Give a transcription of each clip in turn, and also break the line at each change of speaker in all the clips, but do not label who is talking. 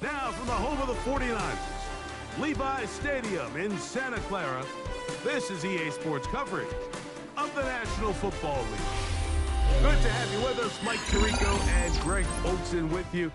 Now from the home of the 49ers, Levi's Stadium in Santa Clara, this is EA Sports coverage of the National Football League. Good to have you with us. Mike Tirico and Greg Olson with you.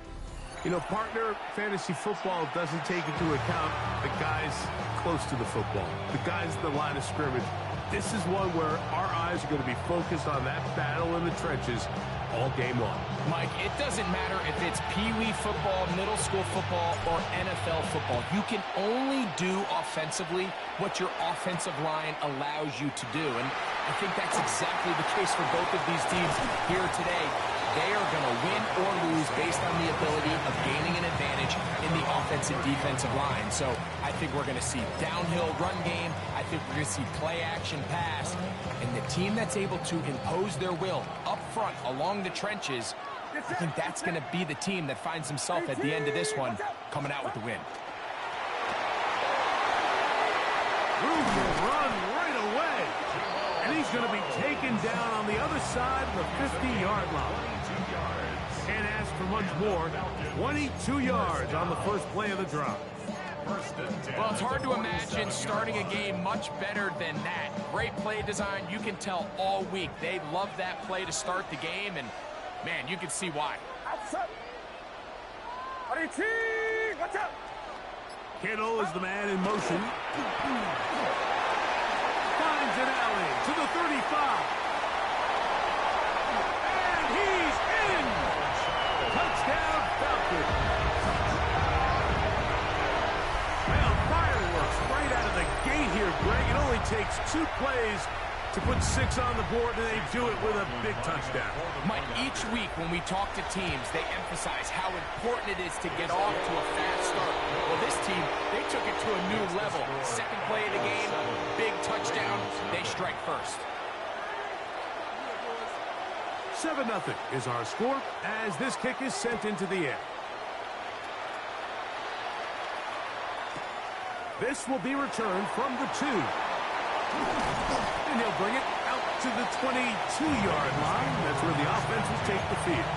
You know, partner, fantasy football doesn't take into account the guys close to the football, the guys at the line of scrimmage. This is one where our eyes are going to be focused on that battle in the trenches all game long.
Mike, it doesn't matter if it's Pee-wee football, middle school football, or NFL football. You can only do offensively what your offensive line allows you to do. And I think that's exactly the case for both of these teams here today. They are going to win or lose based on the ability of gaining an advantage in the offensive defensive line. So I think we're going to see downhill run game. I think we're going to see play action pass. And the team that's able to impose their will up front along the trenches, I think that's going to be the team that finds himself at the end of this one coming out with the win.
Room will run right away. And he's going to be taken down on the other side of the 50-yard line. Can't ask for much more. 22 yards on the first play of the drive.
Well, it's hard to imagine starting a game much better than that. Great play design. You can tell all week they love that play to start the game, and, man, you can see why.
Kittle is the man in motion. Finds an alley to the 35. And he's in! Touchdown, Falcons. Well, fireworks right out of the gate here, Greg. It only takes 2 plays to put 6 on the board, and they do it with a big touchdown.
Mike, each week when we talk to teams, they emphasize how important it is to get off to a fast start. Well, this team, they took it to a new level. Second play of the game, big touchdown, they strike first.
7-0 is our score as this kick is sent into the air. This will be returned from the 2. And he'll bring it out to the 22-yard line. That's where the offense will take the field.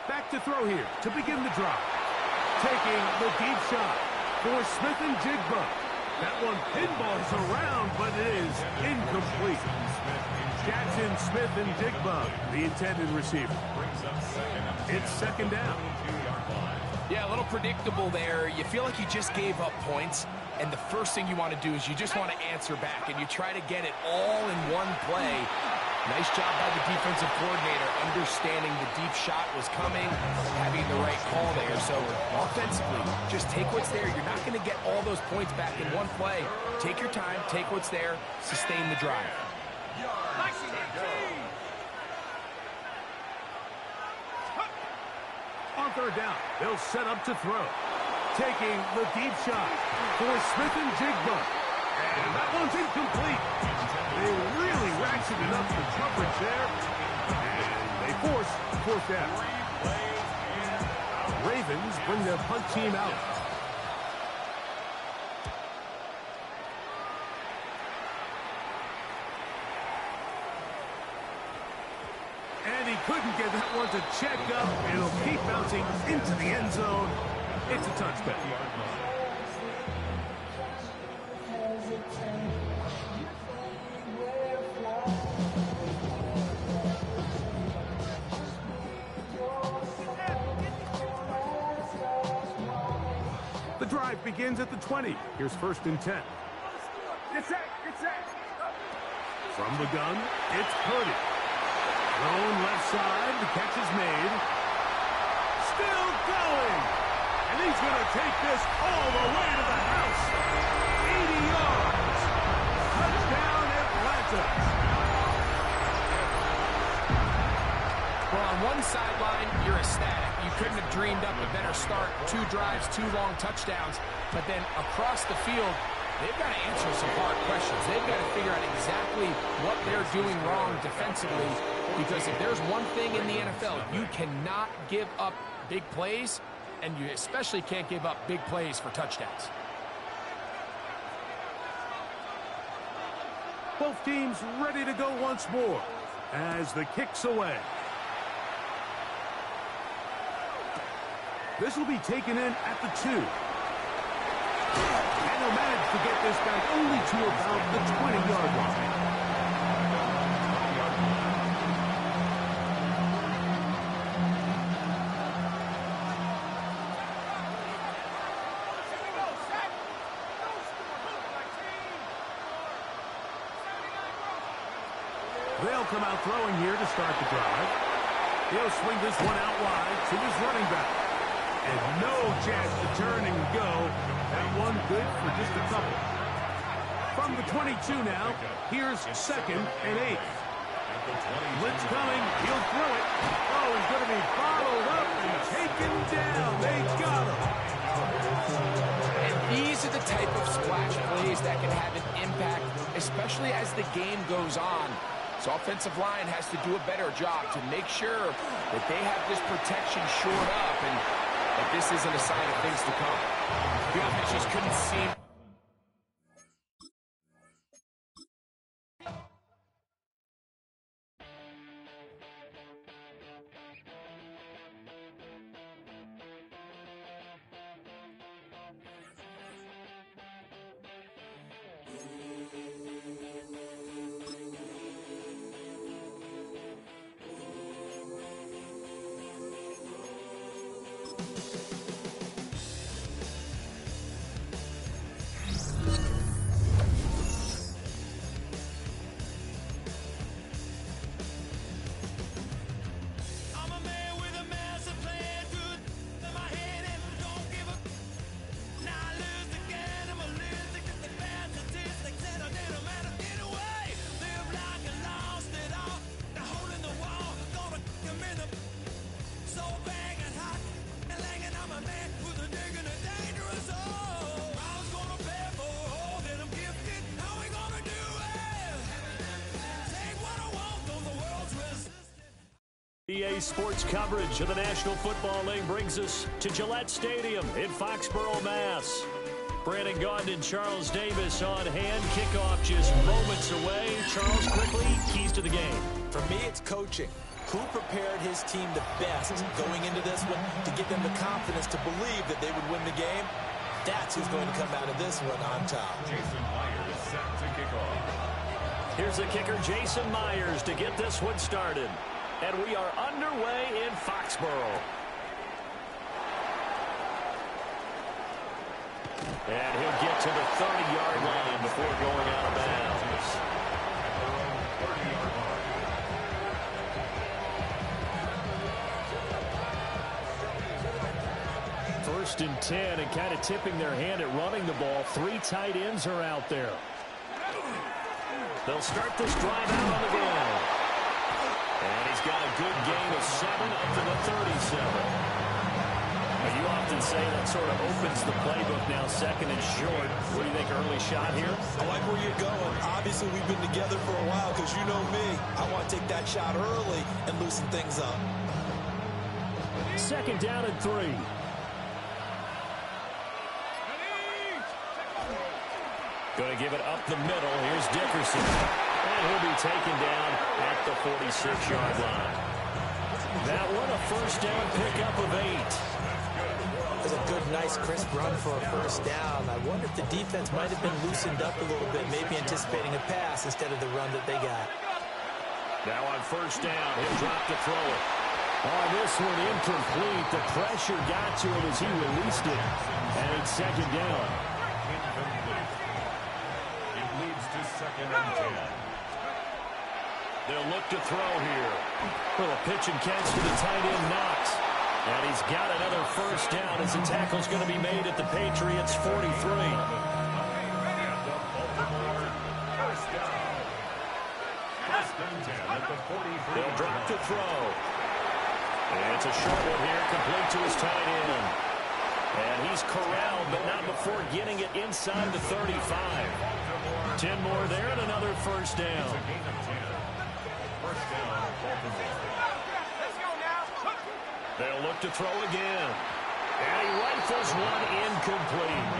Back to throw here to begin the drive. Taking the deep shot for Smith and Jigba. That one pinballs around, but it is incomplete. Jackson, Smith, and Jigba, the intended receiver. It's second down.
Yeah, a little predictable there. You feel like you just gave up points, and the first thing you want to do is you just want to answer back, and you try to get it all in one play. Nice job by the defensive coordinator, understanding the deep shot was coming, having the right call there. So offensively, just take what's there. You're not going to get all those points back in one play. Take your time, take what's there, sustain the drive.
On third down, they'll set up to throw. Taking the deep shot for Smith and Jigba. And that one's incomplete. They really ratcheted up the coverage there. And they force fourth down. Ravens bring their punt team out. And he couldn't get that one to check up. It'll keep bouncing into the end zone. It's a touchback. The drive begins at the 20. Here's first and 10. From the gun, it's Purdy. Thrown left side, the catch is made. Still going! And he's going to take this all the way to the house. 80 yards. Touchdown, Atlanta.
Well, on one sideline, you're ecstatic. You couldn't have dreamed up a better start. 2 drives, 2 long touchdowns. But then across the field, they've got to answer some hard questions. They've got to figure out exactly what they're doing wrong defensively Because if there's one thing in the NFL, you cannot give up big plays, and you especially can't give up big plays for touchdowns.
Both teams ready to go once more as the kick's away. This will be taken in at the 2. And he'll manage to get this back only to about the 20-yard line. They'll come out throwing here to start the drive. He'll swing this one out wide to his running back. And no chance to turn and go. That one good for just a couple. From the 22 now, here's 2nd and 8. Blitz coming. He'll throw it. Oh, he's going to be followed up and taken down. They got him.
And these are the type of splash plays that can have an impact, especially as the game goes on. So offensive line has to do a better job to make sure that they have this protection shored up and that this isn't a sign of things to come. The offense just couldn't seem...
EA Sports coverage of the National Football League brings us to Gillette Stadium in Foxborough, Mass. Brandon Gaudin and Charles Davis on hand. Kickoff just moments away. Charles, quickly, keys to the game.
For me, it's coaching. Who prepared his team the best going into this one to give them the confidence to believe that they would win the game? That's who's going to come out of this one on top.
Jason Myers set to kick off.
Here's the kicker, Jason Myers, to get this one started. And we are underway in Foxborough. And he'll get to the 30-yard line before going out of bounds. 1st and 10, and kind of tipping their hand at running the ball. 3 tight ends are out there. They'll start this drive out on the ground. And he's got a good gain of 7 up to the 37. You often say that sort of opens the playbook now, 2nd and short. What do you think, early shot here?
I like where you're going. Obviously, we've been together for a while because you know me. I want to take that shot early and loosen things up.
2nd down and 3. Going to give it up the middle. Here's Dickerson. And he'll be taken down at the 46-yard line. That one, a 1st down pickup of 8.
It was a good, nice, crisp run for a 1st down. I wonder if the defense might have been loosened up a little bit, maybe anticipating a pass instead of the run that they got.
Now on 1st down, he'll drop to throw it. On this one, incomplete. The pressure got to him as he released it. And it's 2nd down.
It leads to 2nd and 10.
They'll look to throw here. Little pitch and catch to the tight end, Knox. And he's got another 1st down as the tackle's going to be made at the Patriots' 43. They'll drop to throw. And it's a short one here, complete to his tight end. And he's corralled, but not before getting it inside the 35. 10 more there and another 1st down. They'll look to throw again. And he rifles one incomplete.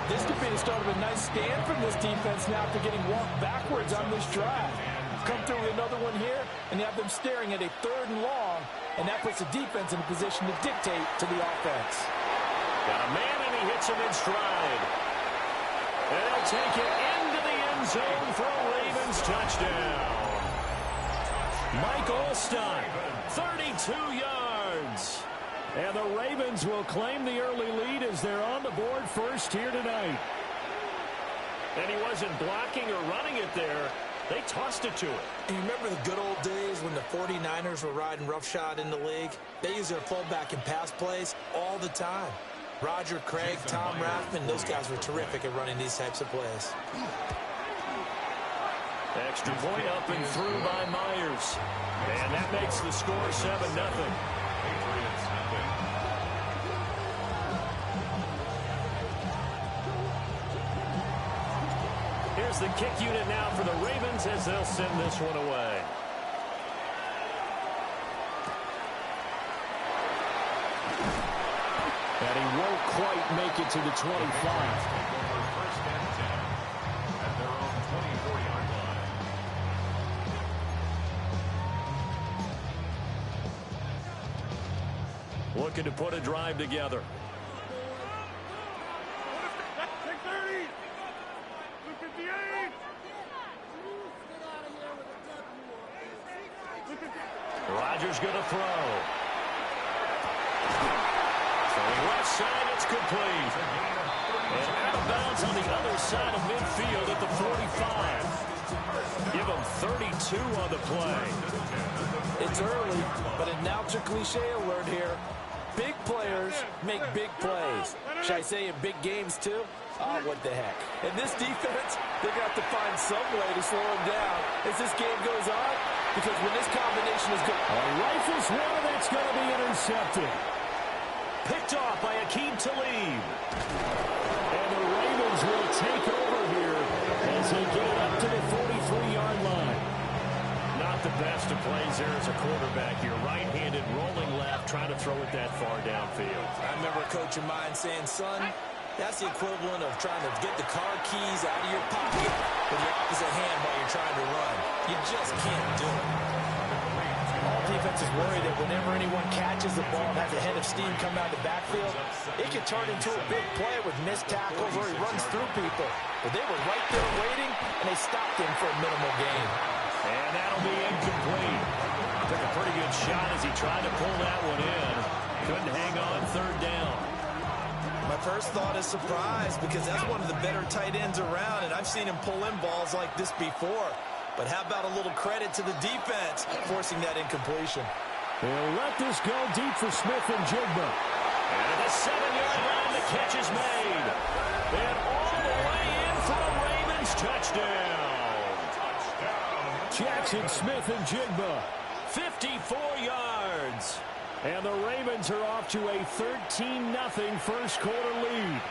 This could be the start of a nice stand from this defense now after getting walked backwards on this drive. Come through with another one here, and you have them staring at a 3rd and long, and that puts the defense in a position to dictate to the offense.
Got a man, and he hits him in stride. And he'll take it into the end zone for a Ravens touchdown. Mike Olstein, 32 yards. And the Ravens will claim the early lead as they're on the board first here tonight. And he wasn't blocking or running it there. They tossed it to him.
And you remember the good old days when the 49ers were riding roughshod in the league? They used their fullback in pass plays all the time. Roger Craig, Tom Rathman, those guys were terrific at running these types of plays.
Extra point up and through by Myers. And that makes the score 7-0. Here's the kick unit now for the Ravens as they'll send this one away. And he won't quite make it to the 25.
First and 10 at their own 24-yard line.
Looking to put a drive together. Rodgers going to throw. From the left side, it's complete. And out of bounds on the other side of midfield at the 45. Give him 32 on the play.
It's early, but announcer cliche alert here. Big players make big plays. Should I say in big games, too? Oh, what the heck. And this defense, they're going to have to find some way to slow him down as this game goes on, because when this combination is good...
Rifles one, that's going to be intercepted. Picked off by Akeem Talib. And the Ravens will take over here as they get it up to the 43-yard line. Not the best of plays there as a quarterback here. Right-handed, rolling left, trying to throw it that far downfield.
I remember a coach of mine saying, son, that's the equivalent of trying to get the car keys out of your pocket with your opposite hand while you're trying to run. You just can't do it. All defenses worry that whenever anyone catches the ball and has a head of steam coming out of the backfield, it can turn into a big play with missed tackles or he runs through people. But they were right there waiting, and they stopped him for a minimal gain.
And that'll be incomplete. Took a pretty good shot as he tried to pull that one in. Couldn't hang on 3rd down.
My first thought is surprise, because that's one of the better tight ends around, and I've seen him pull in balls like this before. But how about a little credit to the defense forcing that incompletion?
They'll let this go deep for Smith and Jigba. And at the 7-yard line, the catch is made. And all the way in for a Ravens touchdown. Jackson Smith and Jigba, 54 yards. And the Ravens are off to a 13-0 first quarter lead.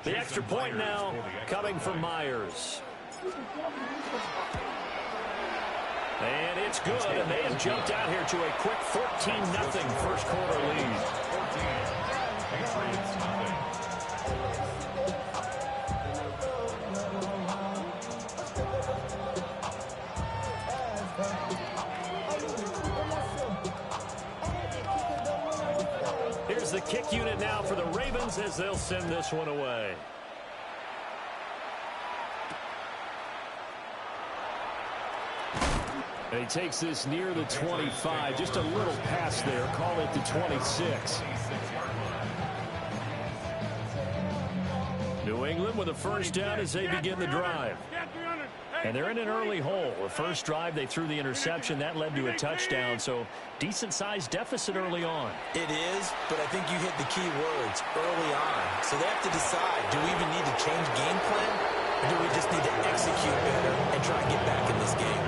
The extra point now coming from Myers. And it's good, and they have jumped out here to a quick 14-0 first quarter lead. Here's the kick unit now for the Ravens as they'll send this one away. And he takes this near the 25. Just a little pass there. Call it the 26. New England with a first down as they begin the drive. And they're in an early hole. The first drive, they threw the interception. That led to a touchdown. So decent-sized deficit early on.
It is, but I think you hit the key words, early on. So they have to decide, do we even need to change game plan?
Or do we just need to execute better and try and get back in this game?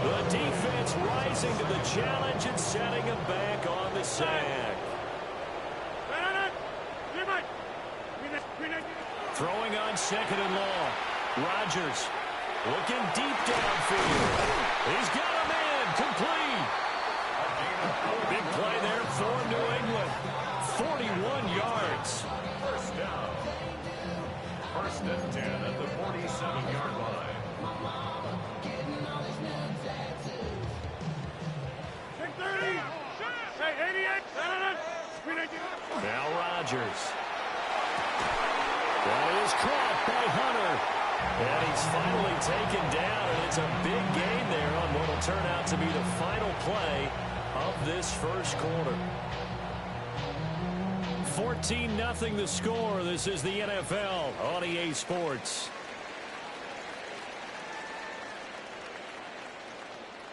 The defense rising to the challenge and setting him back on the sack. Throwing on second and long. Rodgers looking deep downfield. He's got him in. Complete. Big play there for New England. 41 yards.
First down. First and 10 at the 47-yard line.
Now Rodgers. That is caught by Hunter. And he's finally taken down, and it's a big gain there on what will turn out to be the final play of this first quarter. 14-0 the score. This is the NFL on EA Sports.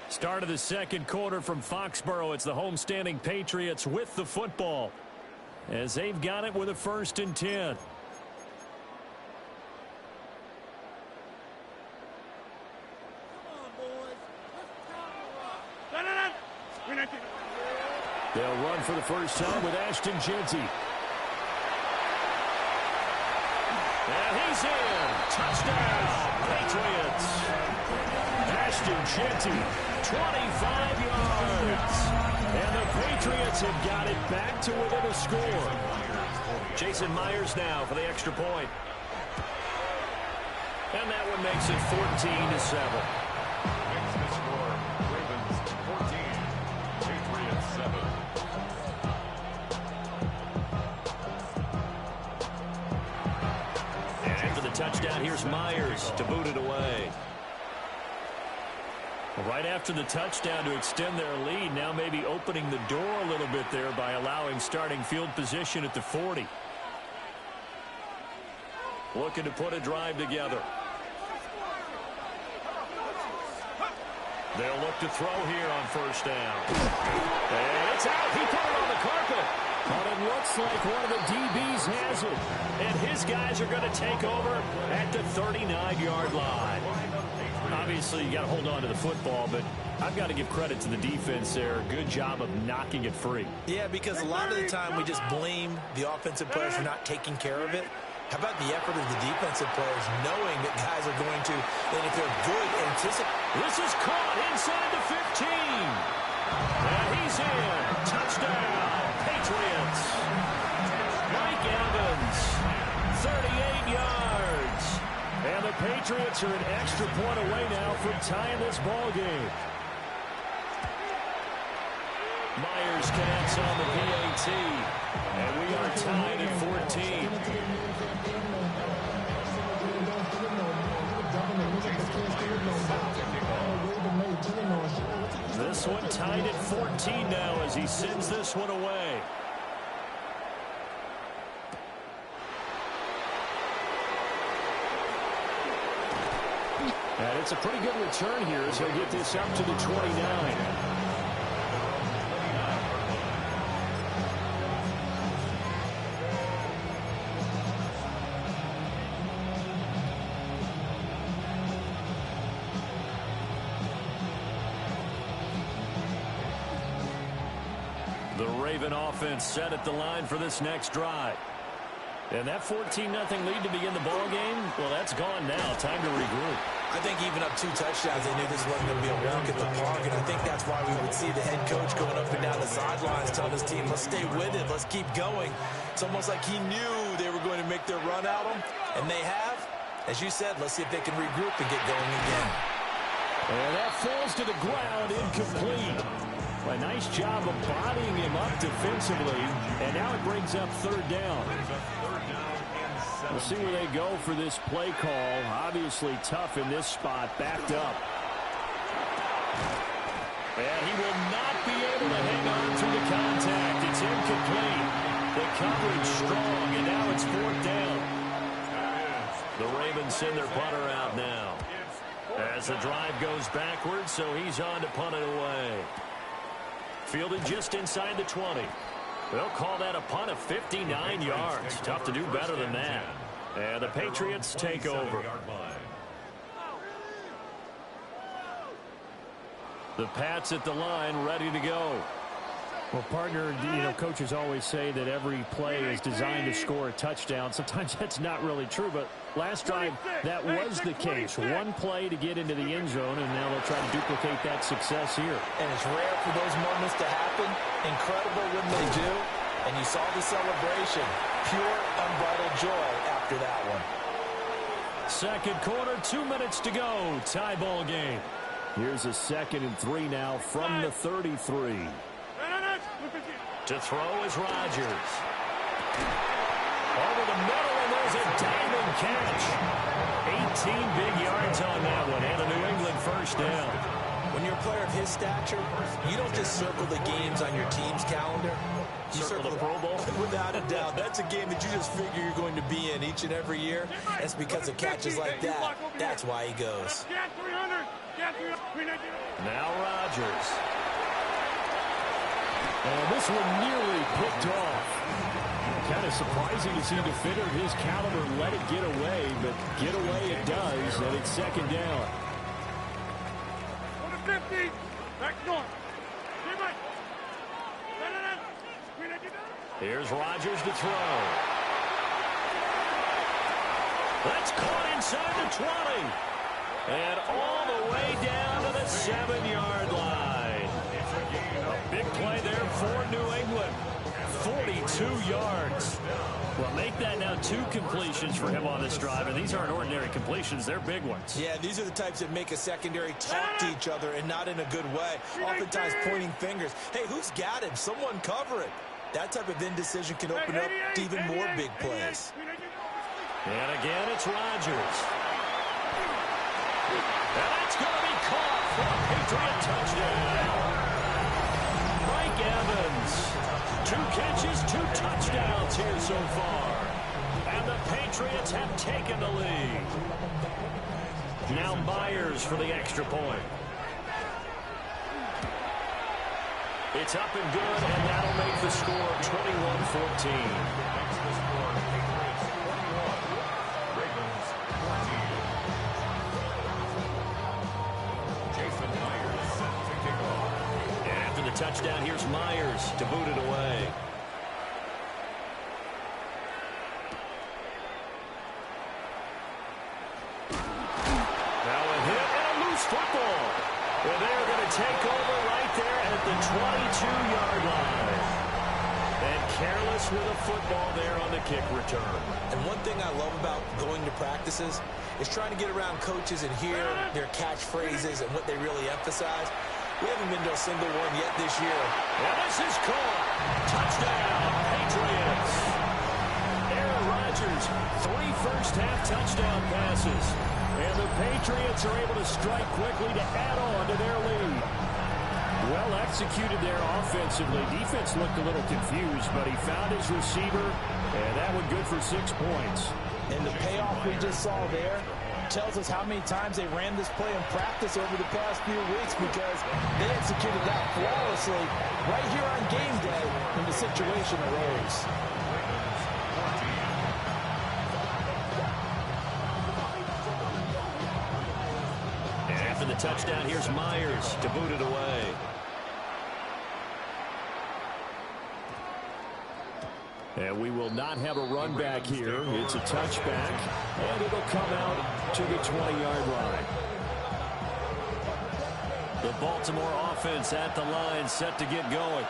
Start of the second quarter from Foxborough. It's the homestanding Patriots with the football, as they've got it with a 1st and 10. They'll run for the first time with Ashton Jeanty. And he's in. Touchdown, Patriots. Ashton Jeanty, 25 yards. And the Patriots have got it back to within a score. Jason Myers now for the extra point. And that one makes it 14-7.
Makes the score. Ravens 14, Patriots 7.
And after the touchdown, here's Myers to boot it away. Right after the touchdown to extend their lead, now maybe opening the door a little bit there by allowing starting field position at the 40. Looking to put a drive together. They'll look to throw here on first down. And it's out. He put it on the carpet. But it looks like one of the DBs has it. And his guys are going to take over at the 39-yard line. Obviously, you got to hold on to the football, but I've got to give credit to the defense there. Good job of knocking it free.
Yeah, because a lot of the time we just blame the offensive players for not taking care of it. How about the effort of the defensive players knowing that guys are going to, and if they're good, anticipate.
This is caught inside the 15. And he's in. Touchdown, Patriots. Mike Evans, 38 yards. And the Patriots are an extra point away now from tying this ball game. Myers connects on the PAT. And we are tied at 14. This one tied at 14 now as he sends this one away. And it's a pretty good return here as he'll get this up to the 29. The Raven offense set at the line for this next drive. And that 14-0 lead to begin the ball game, well, that's gone now. Time to regroup.
I think even up 2 touchdowns, they knew this wasn't going to be a walk at the park, and I think that's why we would see the head coach going up and down the sidelines telling his team, let's stay with it, let's keep going. It's almost like he knew they were going to make their run at him, and they have. As you said, let's see if they can regroup and get going again.
And that falls to the ground, incomplete. A nice job of bodying him up defensively, and now it brings up 3rd down. We'll see where they go for this play call. Obviously tough in this spot, backed up. And he will not be able to hang on through the contact. It's incomplete. The coverage strong, and now it's 4th down. The Ravens send their punter out now. As the drive goes backwards, so he's on to punt it away. Fielded just inside the 20. They'll call that a punt of 59 yards. Tough to do better than that. And the Patriots take over. The Pats at the line, ready to go.
Well, partner, coaches always say that every play is designed to score a touchdown. Sometimes that's not really true, but last drive that was the case. One play to get into the end zone, and now they'll try to duplicate that success here.
And it's rare for those moments to happen. Incredible when they do. And you saw the celebration. Pure, unbridled joy after that one.
Second quarter, 2 minutes to go. Tie ball game.
Here's a 2nd and 3 now from the 33.
To throw is Rodgers. Over the middle, and there's a diving catch. 18 big yards on that one, and a New England first down.
When you're a player of his stature, you don't just circle the games on your team's calendar. You
circle the Pro Bowl?
Without a doubt. That's a game that you just figure you're going to be in each and every year. That's because of catches like that. That's why he goes.
Now Rodgers.
And this one nearly picked off. Kind of surprising to see a defender of his caliber let it get away, but get away it does, and it's 2nd down.
Here's Rodgers to throw. That's caught inside the 20. And all the way down to the 7-yard line. A big play there for New England. 42 yards.
Well, make that now 2 completions for him on this drive, and these aren't ordinary completions. They're big ones.
Yeah, these are the types that make a secondary talk to each other and not in a good way. Oftentimes pointing fingers. Hey, who's got him? Someone cover it. That type of indecision can open up to even more big plays.
And again, it's Rodgers. And that's going to be caught for a Patriot touchdown. Mike Evans. 2 catches, 2 touchdowns here so far. And the Patriots have taken the lead. Now Myers for the extra point. It's up and good, and that'll make the score 21-14. Touchdown, here's Myers to boot it away. Now a hit and a loose football. And they're going to take over right there at the 22-yard line. And careless with a football there on the kick return.
And one thing I love about going to practices is trying to get around coaches and hear their catchphrases and what they really emphasize. We haven't been to a single one yet this year.
And this is caught. Touchdown, Patriots. Aaron Rodgers, 3 first-half touchdown passes. And the Patriots are able to strike quickly to add on to their lead. Well executed there offensively. Defense looked a little confused, but he found his receiver, and that one good for 6 points.
And the payoff we just saw there tells us how many times they ran this play in practice over the past few weeks, because they executed that flawlessly right here on game day when the situation arose.
And after the touchdown, here's Myers to boot it away.
And we will not have a run back here. It's a touchback, and it'll come out to the 20-yard line.
The Baltimore offense at the line, set to get going.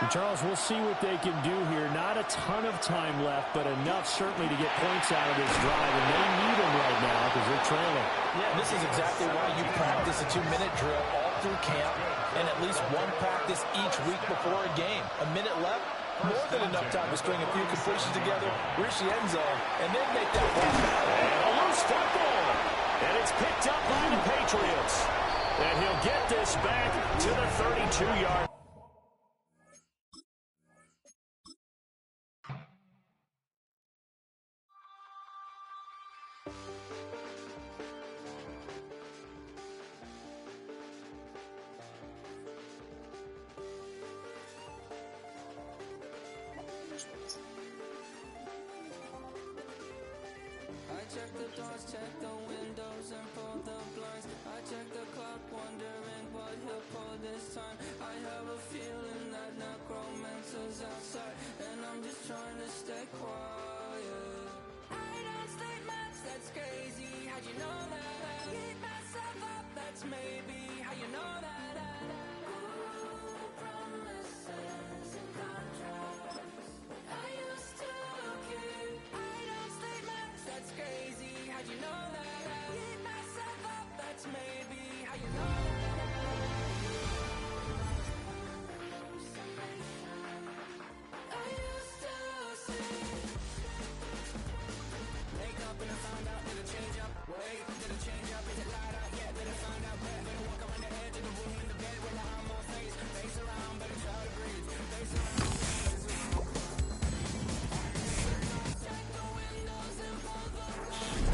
And Charles, we'll see what they can do here. Not a ton of time left, but enough certainly to get points out of this drive, and they need them right now because they're trailing.
Yeah, this is exactly why you practice a 2-minute drill all through camp and at least one practice each week before a game. A minute left, more than enough time to string a few completions together, reach the end zone, and then make that run.
And a loose football. And it's picked up by the Patriots. And he'll get this back to the 32-yard.
check the doors, check the windows, and pull the blinds. I check the clock, wondering what he'll pull this time. I have a feeling that necromancer's outside, and I'm just trying to stay quiet. I don't sleep much, that's crazy. How'd you know that? I keep myself up, that's maybe how you know that. Ooh, promises and contracts. I used to keep. I don't sleep much, that's crazy. How'd you know that? I keep myself up, that's maybe how you know that. I used to see. Wake up and I found out, did it change up? Wait, did it change up? Is it light out? Yeah, did it find out? Better walk around the edge of the room in the bed with my arm on face. Face around, better try to breathe. Face around. Check the windows and pull the blinds.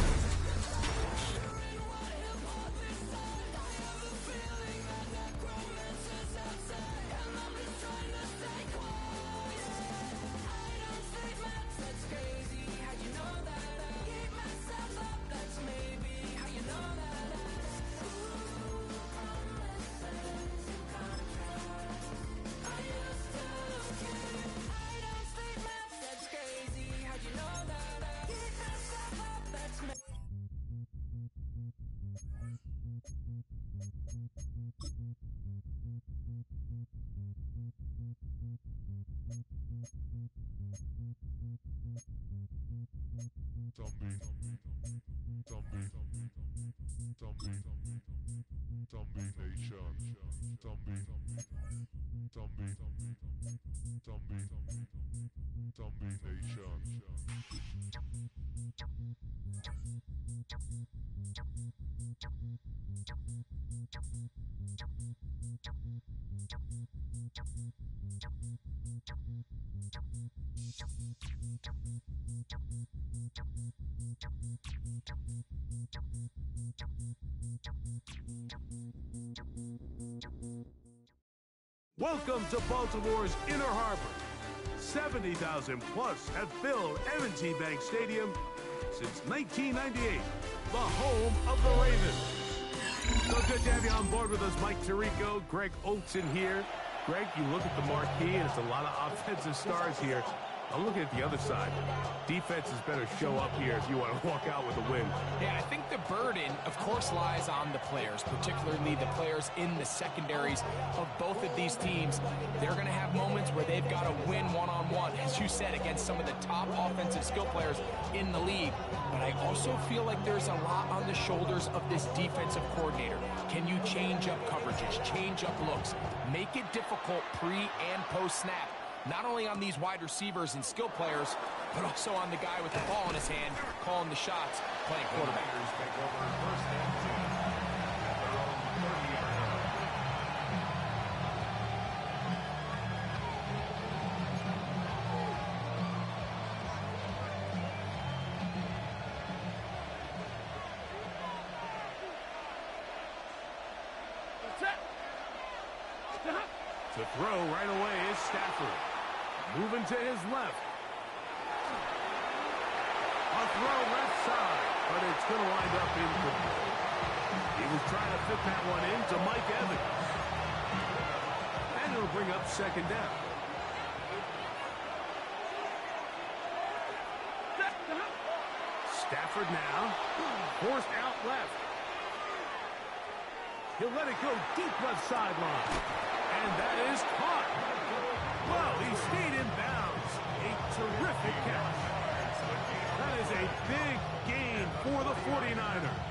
Wondering what he'll pull this time. I have a feeling that necromancer's outside, and I'm just trying to stay quiet. I don't sleep much, that's crazy. How'd you know that? I keep myself up, that's maybe how you know that. Ooh, promises and contracts. I used to keep. I don't sleep much, that's crazy. How'd you know that? I keep myself up, that's maybe.
Welcome to Baltimore's Inner Harbor. 70,000 plus have filled M&T Bank Stadium since 1998, the home of the Ravens. So good to have you on board with us, Mike Tirico, Greg Olson here. Greg, you look at the marquee, and it's a lot of offensive stars here. I'm looking at the other side. Defenses better show up here if you want to walk out with a win.
Yeah, I think the burden, of course, lies on the players, particularly the players in the secondaries of both of these teams. They're going to have moments where they've got to win one-on-one, as you said, against some of the top offensive skill players in the league. But I also feel like there's a lot on the shoulders of this defensive coordinator. Can you change up coverages, change up looks, make it difficult pre- and post-snap? Not only on these wide receivers and skill players, but also on the guy with the ball in his hand, calling the shots, playing quarterback.
Take over first and 10 at their own 30-yard line.
To throw right away is Stafford. Moving to his left. A throw left side, but it's going to wind up incomplete. He was trying to fit that one into Mike Evans. And it'll bring up second down. Stafford now. Forced out left. He'll let it go deep left sideline. And that is caught. Well, he stayed in bounds. A terrific catch. That is a big gain for the 49ers.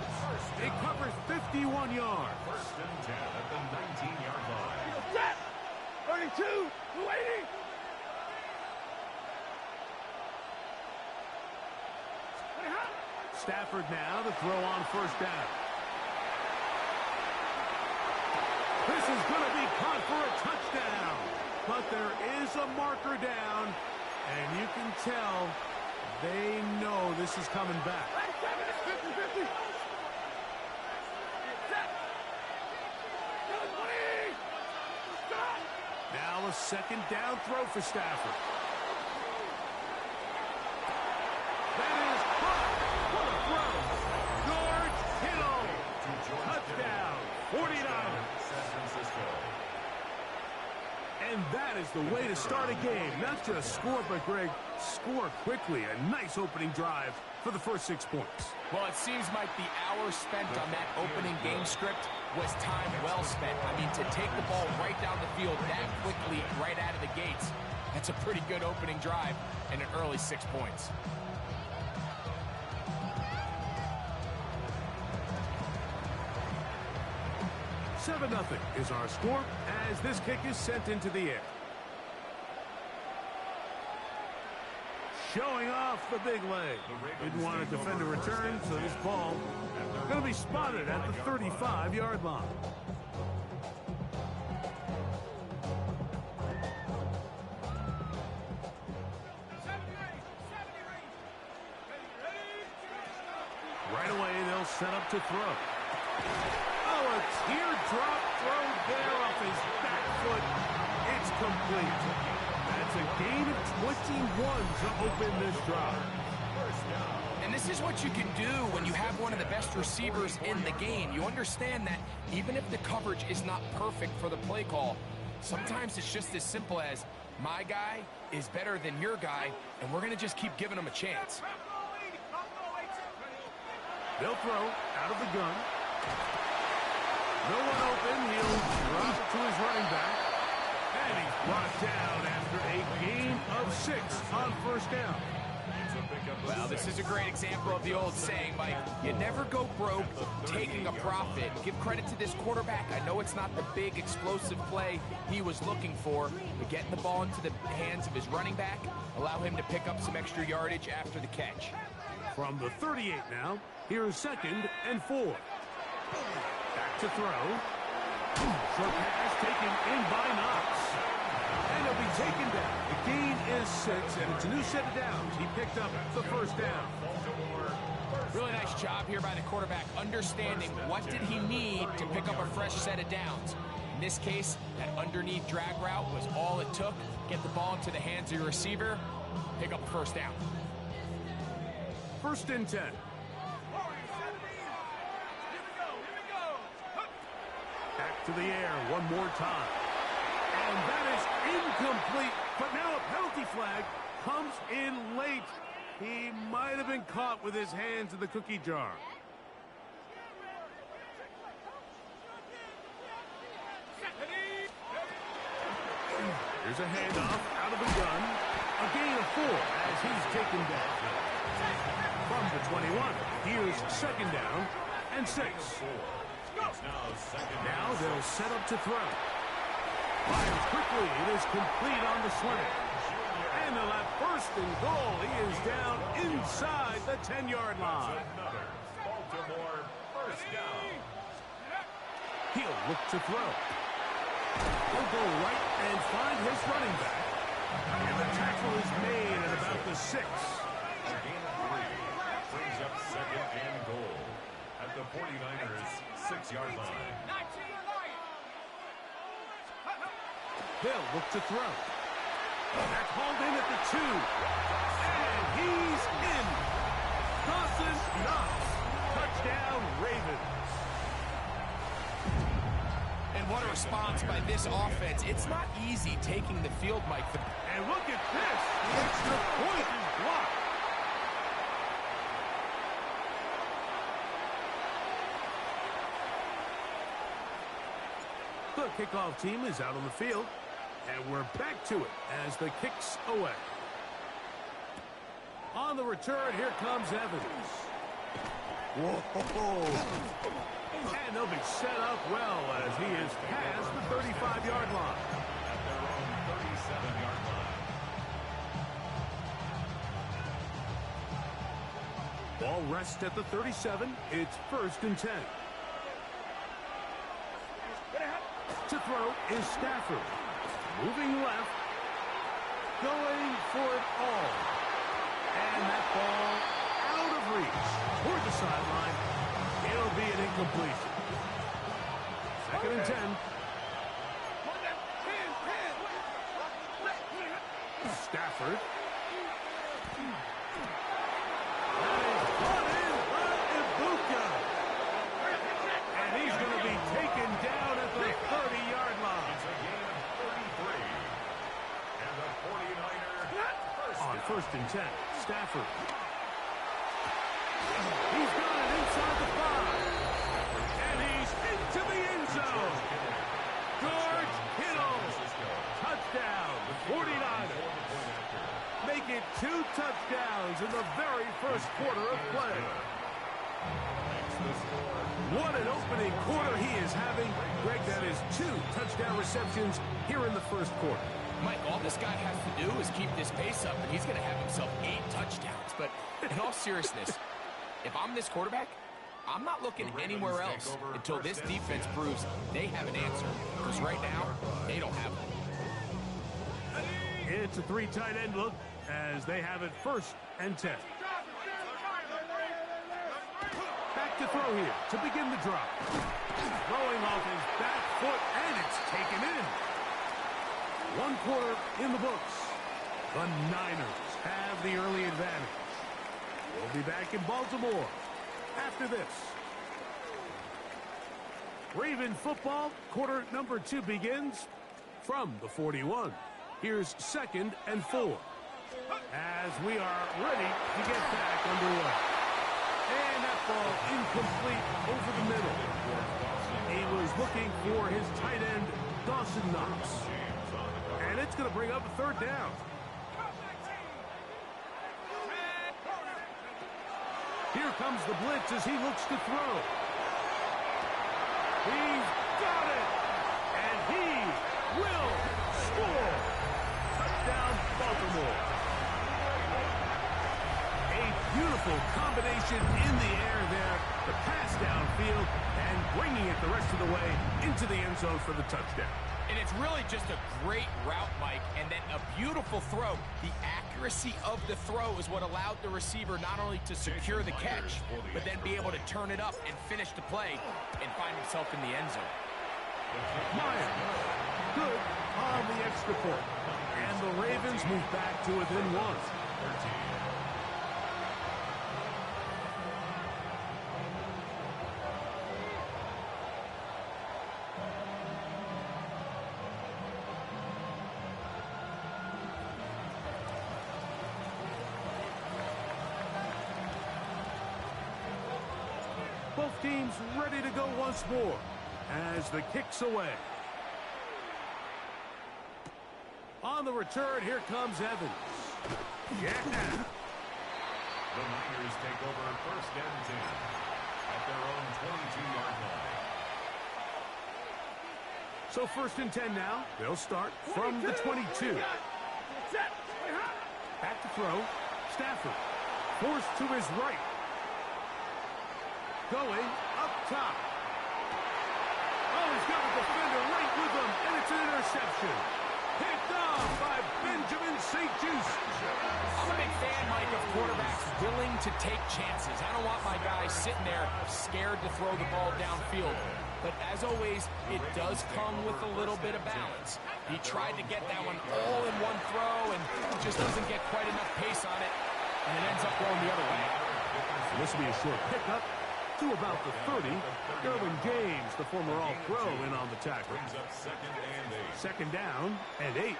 It covers 51 yards.
First and 10 at the 19-yard line.
Set! 32! Waiting! Stafford now to throw on first down. This is going to be caught for a touchdown. But there is a marker down, and you can tell they know this is coming back. 50-50. Now a second down throw for Stafford. That is caught. What a throw. 49ers.
San Francisco.
And that is the way to start a game. Not just score, but, Greg, score quickly. A nice opening drive for the first 6 points.
Well, it seems like the hour spent on that opening game script was time well spent. I mean, to take the ball right down the field that quickly, right out of the gates, that's a pretty good opening drive and an early 6 points.
Seven 0 is our score as this kick is sent into the air. Showing off the big leg. Didn't want to defend a return, so this ball going to be spotted at the 35-yard line. Right away, they'll set up to throw. Oh, a teardrop throw there off his back foot. It's complete. That's a gain of 21 to open this drive.
And this is what you can do when you have one of the best receivers in the game. You understand that even if the coverage is not perfect for the play call, sometimes it's just as simple as my guy is better than your guy, and we're going to just keep giving him a chance.
They'll throw out of the gun. No one open. He'll drop it to his running back. And he's brought down after a gain of 6 on first down.
Well, this is a great example of the old saying, Mike. You never go broke taking a profit. Give credit to this quarterback. I know it's not the big explosive play he was looking for, but getting the ball into the hands of his running back, allow him to pick up some extra yardage after the catch.
From the 38 now, here's 2nd and 4. Back to throw. Short pass taken in by Knox. And he'll be taken down. The gain is 6, and it's a new set of downs. He picked up the first down.
Really nice job here by the quarterback, understanding what did he need to pick up a fresh set of downs. In this case, that underneath drag route was all it took. Get the ball into the hands of your receiver, pick up a first down.
1st and 10. Back to the air one more time. And that is incomplete. But now a penalty flag comes in late. He might have been caught with his hands in the cookie jar. Here's a handoff out of the gun. A gain of 4 as he's taken down. From the 21, here's 2nd down and 6. Now they'll set up to throw. Fires quickly. It is complete on the slant. And they'll have 1st and goal. He is down inside the 10-yard line.
Baltimore, first down.
He'll look to throw. He'll go right and find his running back. And the tackle is made at about the 6.
A gain of 3 brings up 2nd and goal at the 49ers 6-yard line.
They'll look to throw. That's hauled in at the 2. And he's in. Dawson Knox. Touchdown, Ravens.
And what a response by this offense. It's not easy taking the field, Mike.
And look at this. The extra point is blocked. The kickoff team is out on the field. And we're back to it as the kick's away. On the return, here comes Evans. Whoa. And they'll be set up well as he is past the 35-yard line.
At their own 37-yard line.
Ball rests at the 37. It's 1st and 10. To throw is Stafford. Moving left. Going for it all. And that ball out of reach. Toward the sideline. It'll be an incompletion. 2nd and 10. Stafford. That is caught in by Ibuka. And he's going to be taken first and 10. Stafford. He's got it inside the 5. And he's into the end zone. George Kittle. Touchdown, 49ers. Make it 2 touchdowns in the very first quarter of play. What an opening quarter he is having. Greg, that is 2 touchdown receptions here in the first quarter.
Mike, all this guy has to do is keep this pace up, and he's going to have himself 8 touchdowns. But in all seriousness, if I'm this quarterback, I'm not looking anywhere else until this defense proves they have an answer. Because right now, they don't have one.
It's a 3 tight end look as they have it first and 10. Back to throw here to begin the drop. Throwing off his back foot, and it's taken in. 1 quarter in the books. The Niners have the early advantage. We'll be back in Baltimore after this. Raven football, quarter number 2 begins from the 41. Here's 2nd and 4. As we are ready to get back underway. And that ball incomplete over the middle. He was looking for his tight end, Dawson Knox. And it's going to bring up a 3rd down. Here comes the blitz as he looks to throw. He's got it. And he will score. Touchdown, Baltimore. A beautiful combination in the air there. The pass downfield and bringing it the rest of the way into the end zone for the touchdown.
And it's really just a great route, Mike, and then a beautiful throw. The accuracy of the throw is what allowed the receiver not only to secure the catch, but then be able to turn it up and finish the play and find himself in the end zone.
Meyer, good on the extra point. And the Ravens move back to within 1. Both teams ready to go once more as the kick's away. On the return, here comes Evans. Yeah.
The Niners take over 1st and 10 at their own 22-yard line.
So 1st and 10 now. They'll start from the 22. Back to throw. Stafford forced to his right. Going up top. Oh, he's got a defender right with him, and it's an interception. Picked off by Benjamin St. Just.
I'm a big fan, Mike, of quarterbacks willing to take chances. I don't want my guys sitting there scared to throw the ball downfield. But as always, it does come with a little bit of balance. He tried to get that one all in one throw and just doesn't get quite enough pace on it, and it ends up going the other way.
This will be a short pickup to about the 30. Derwin James, the former All-Pro, in on the tackle. 2nd down and 8.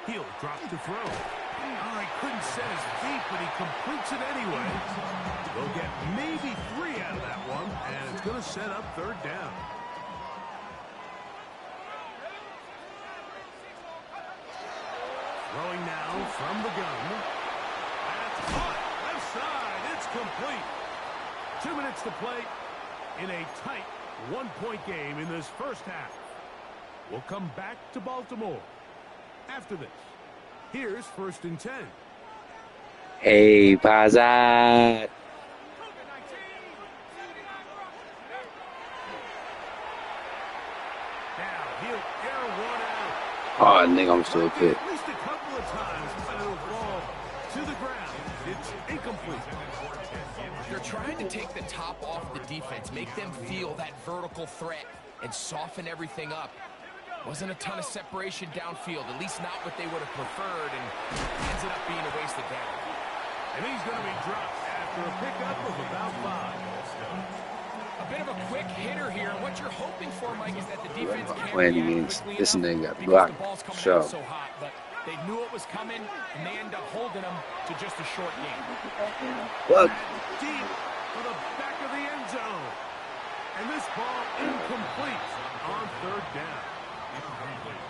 He'll drop to throw. Oh, he couldn't set his feet, but he completes it anyway. They'll get maybe 3 out of that one, and it's going to set up 3rd down. Throwing now from the gun. That's caught. Left side. It's complete. 2 minutes to play in a tight 1-point game in this first half. We'll come back to Baltimore after this. Here's 1st and 10.
Hey, Pazat.
Now he'll air one out.
Oh, nigga, I'm still pit.
At least a couple of times, but it'll fall to the ground. It's incomplete.
They're trying to take the top off the defense, make them feel that vertical threat, and soften everything up. Wasn't a ton of separation downfield, at least not what they would have preferred, and ends up being a wasted down.
And he's going to be dropped after a pickup of about 5.
A bit of a quick hitter here, and what you're hoping for, Mike, is that the defense can't
Playing
react
against
quickly
this
enough
nigga got
because
blocked.
the ball's coming
So
out so hot. But They knew it was coming, and they end up holding them to just a short game.
What?
Deep for the back of the end zone. And this ball incomplete on third down.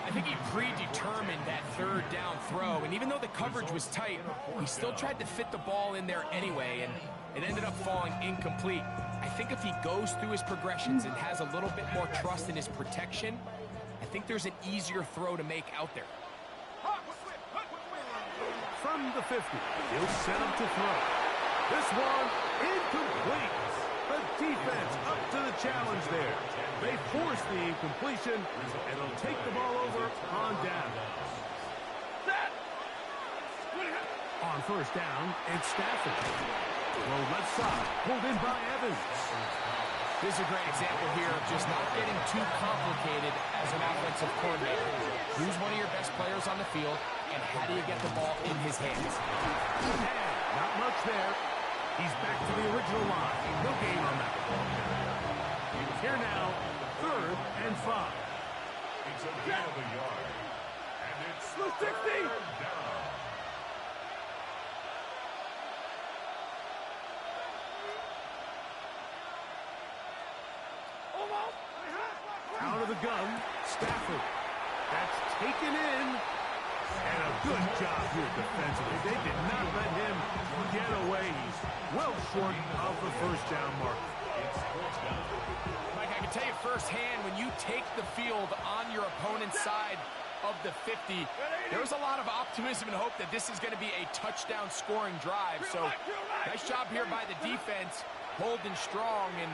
I think he predetermined that third down throw, and even though the coverage was tight, he still tried to fit the ball in there anyway, and it ended up falling incomplete. I think if he goes through his progressions and has a little bit more trust in his protection, I think there's an easier throw to make out there.
From the 50, he'll set him to throw. This one incomplete. The defense up to the challenge there. They force the incompletion, and they'll take the ball over on down. On first down, it's Stafford. Low left side, pulled in by Evans.
This is a great example here of just not getting too complicated as an offensive coordinator. Who's one of your best players on the field, and how do you get the ball in his hands?
And not much there. He's back to the original line. No gain on that. Here now, 3rd and 5.
It's a gain of a yard. And it's
60.
down.
Out of the gun, Stafford. That's taken in. And a good job here defensively. They did not let him get away. He's well short of the first down mark.
Mike, I can tell you firsthand, when you take the field on your opponent's side of the 50, there's a lot of optimism and hope that this is going to be a touchdown scoring drive. So nice job here by the defense, holding strong and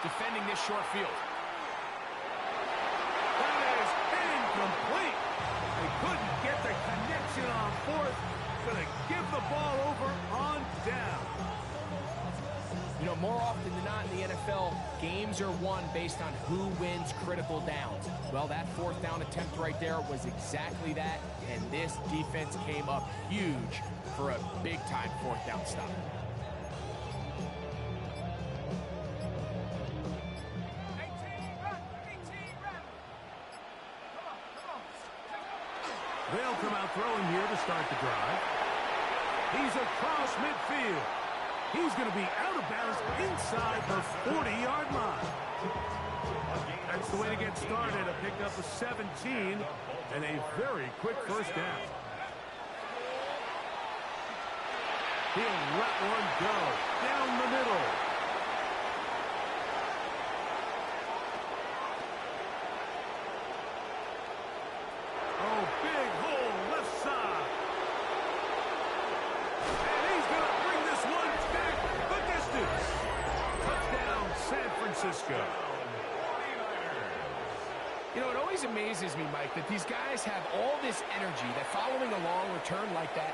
defending this short field.
That is incomplete. They couldn't get the connection on 4th. Gonna give the ball over on down.
You know, more often than not in the NFL, games are won based on who wins critical downs. Well, that 4th down attempt right there was exactly that, and this defense came up huge for a big-time 4th down stop.
They'll come out throwing here to start the drive. He's across midfield. He's going to be out of bounds inside the 40-yard line. That's the way to get started. A pickup of 17 and a very quick first down. He'll let one go down the middle. Oh, big hole left side. And he's going to bring this one back the distance. Touchdown, San Francisco.
You know, it always amazes me, Mike, that these guys have all this energy, that following a long return like that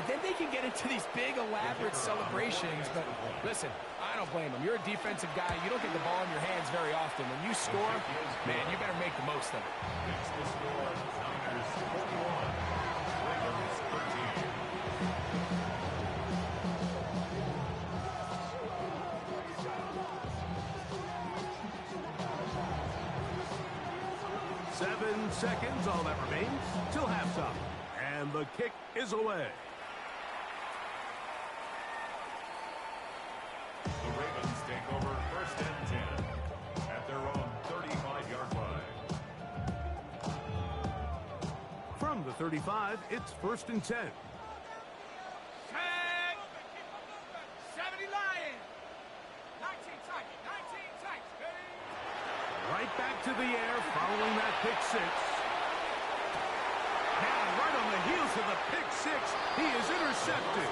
then they can get into these big, elaborate celebrations. But listen, I don't blame them. You're a defensive guy. You don't get the ball in your hands very often. When you score, man, you better make the most of it.
Next to score, Niners 41, Ravens
7 seconds, all that remains, till halftime. And the kick is away.
The Ravens take over 1st and 10 at their own 35-yard line.
From the 35, it's 1st and 10.
70 Lions. 19 tight. 19 tight.
Right back to the air following that pick six. Now right on the heels of the pick six, he is intercepted.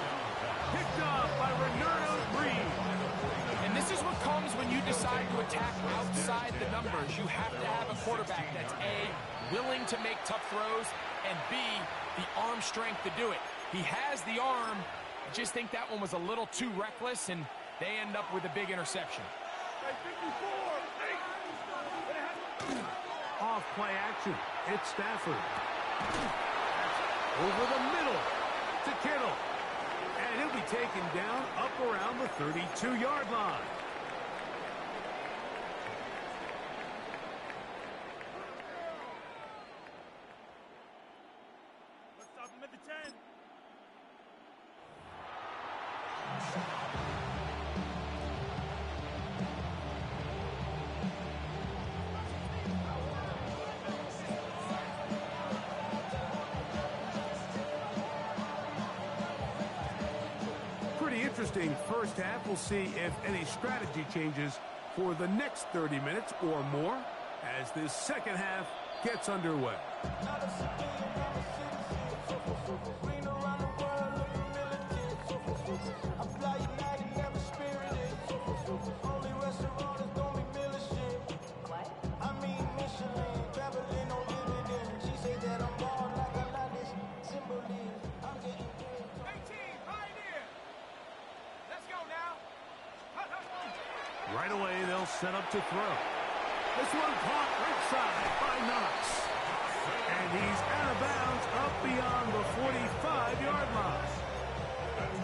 Picked off by Renardo Green.
And this is what comes when you decide to attack outside the numbers. You have to have a quarterback that's A, willing to make tough throws, and B, the arm strength to do it. He has the arm. I just think that one was a little too reckless, and they end up with a big interception.
Off play action. It's Stafford. Over the middle to Kittle. And he'll be taken down up around the 32-yard line.
I'm at the 10.
Pretty interesting first half. We'll see if any strategy changes for the next 30 minutes or more as this second half gets underway. Right away, they'll set up to throw. This one caught right side by Knox. And he's out of bounds up beyond the 45-yard line.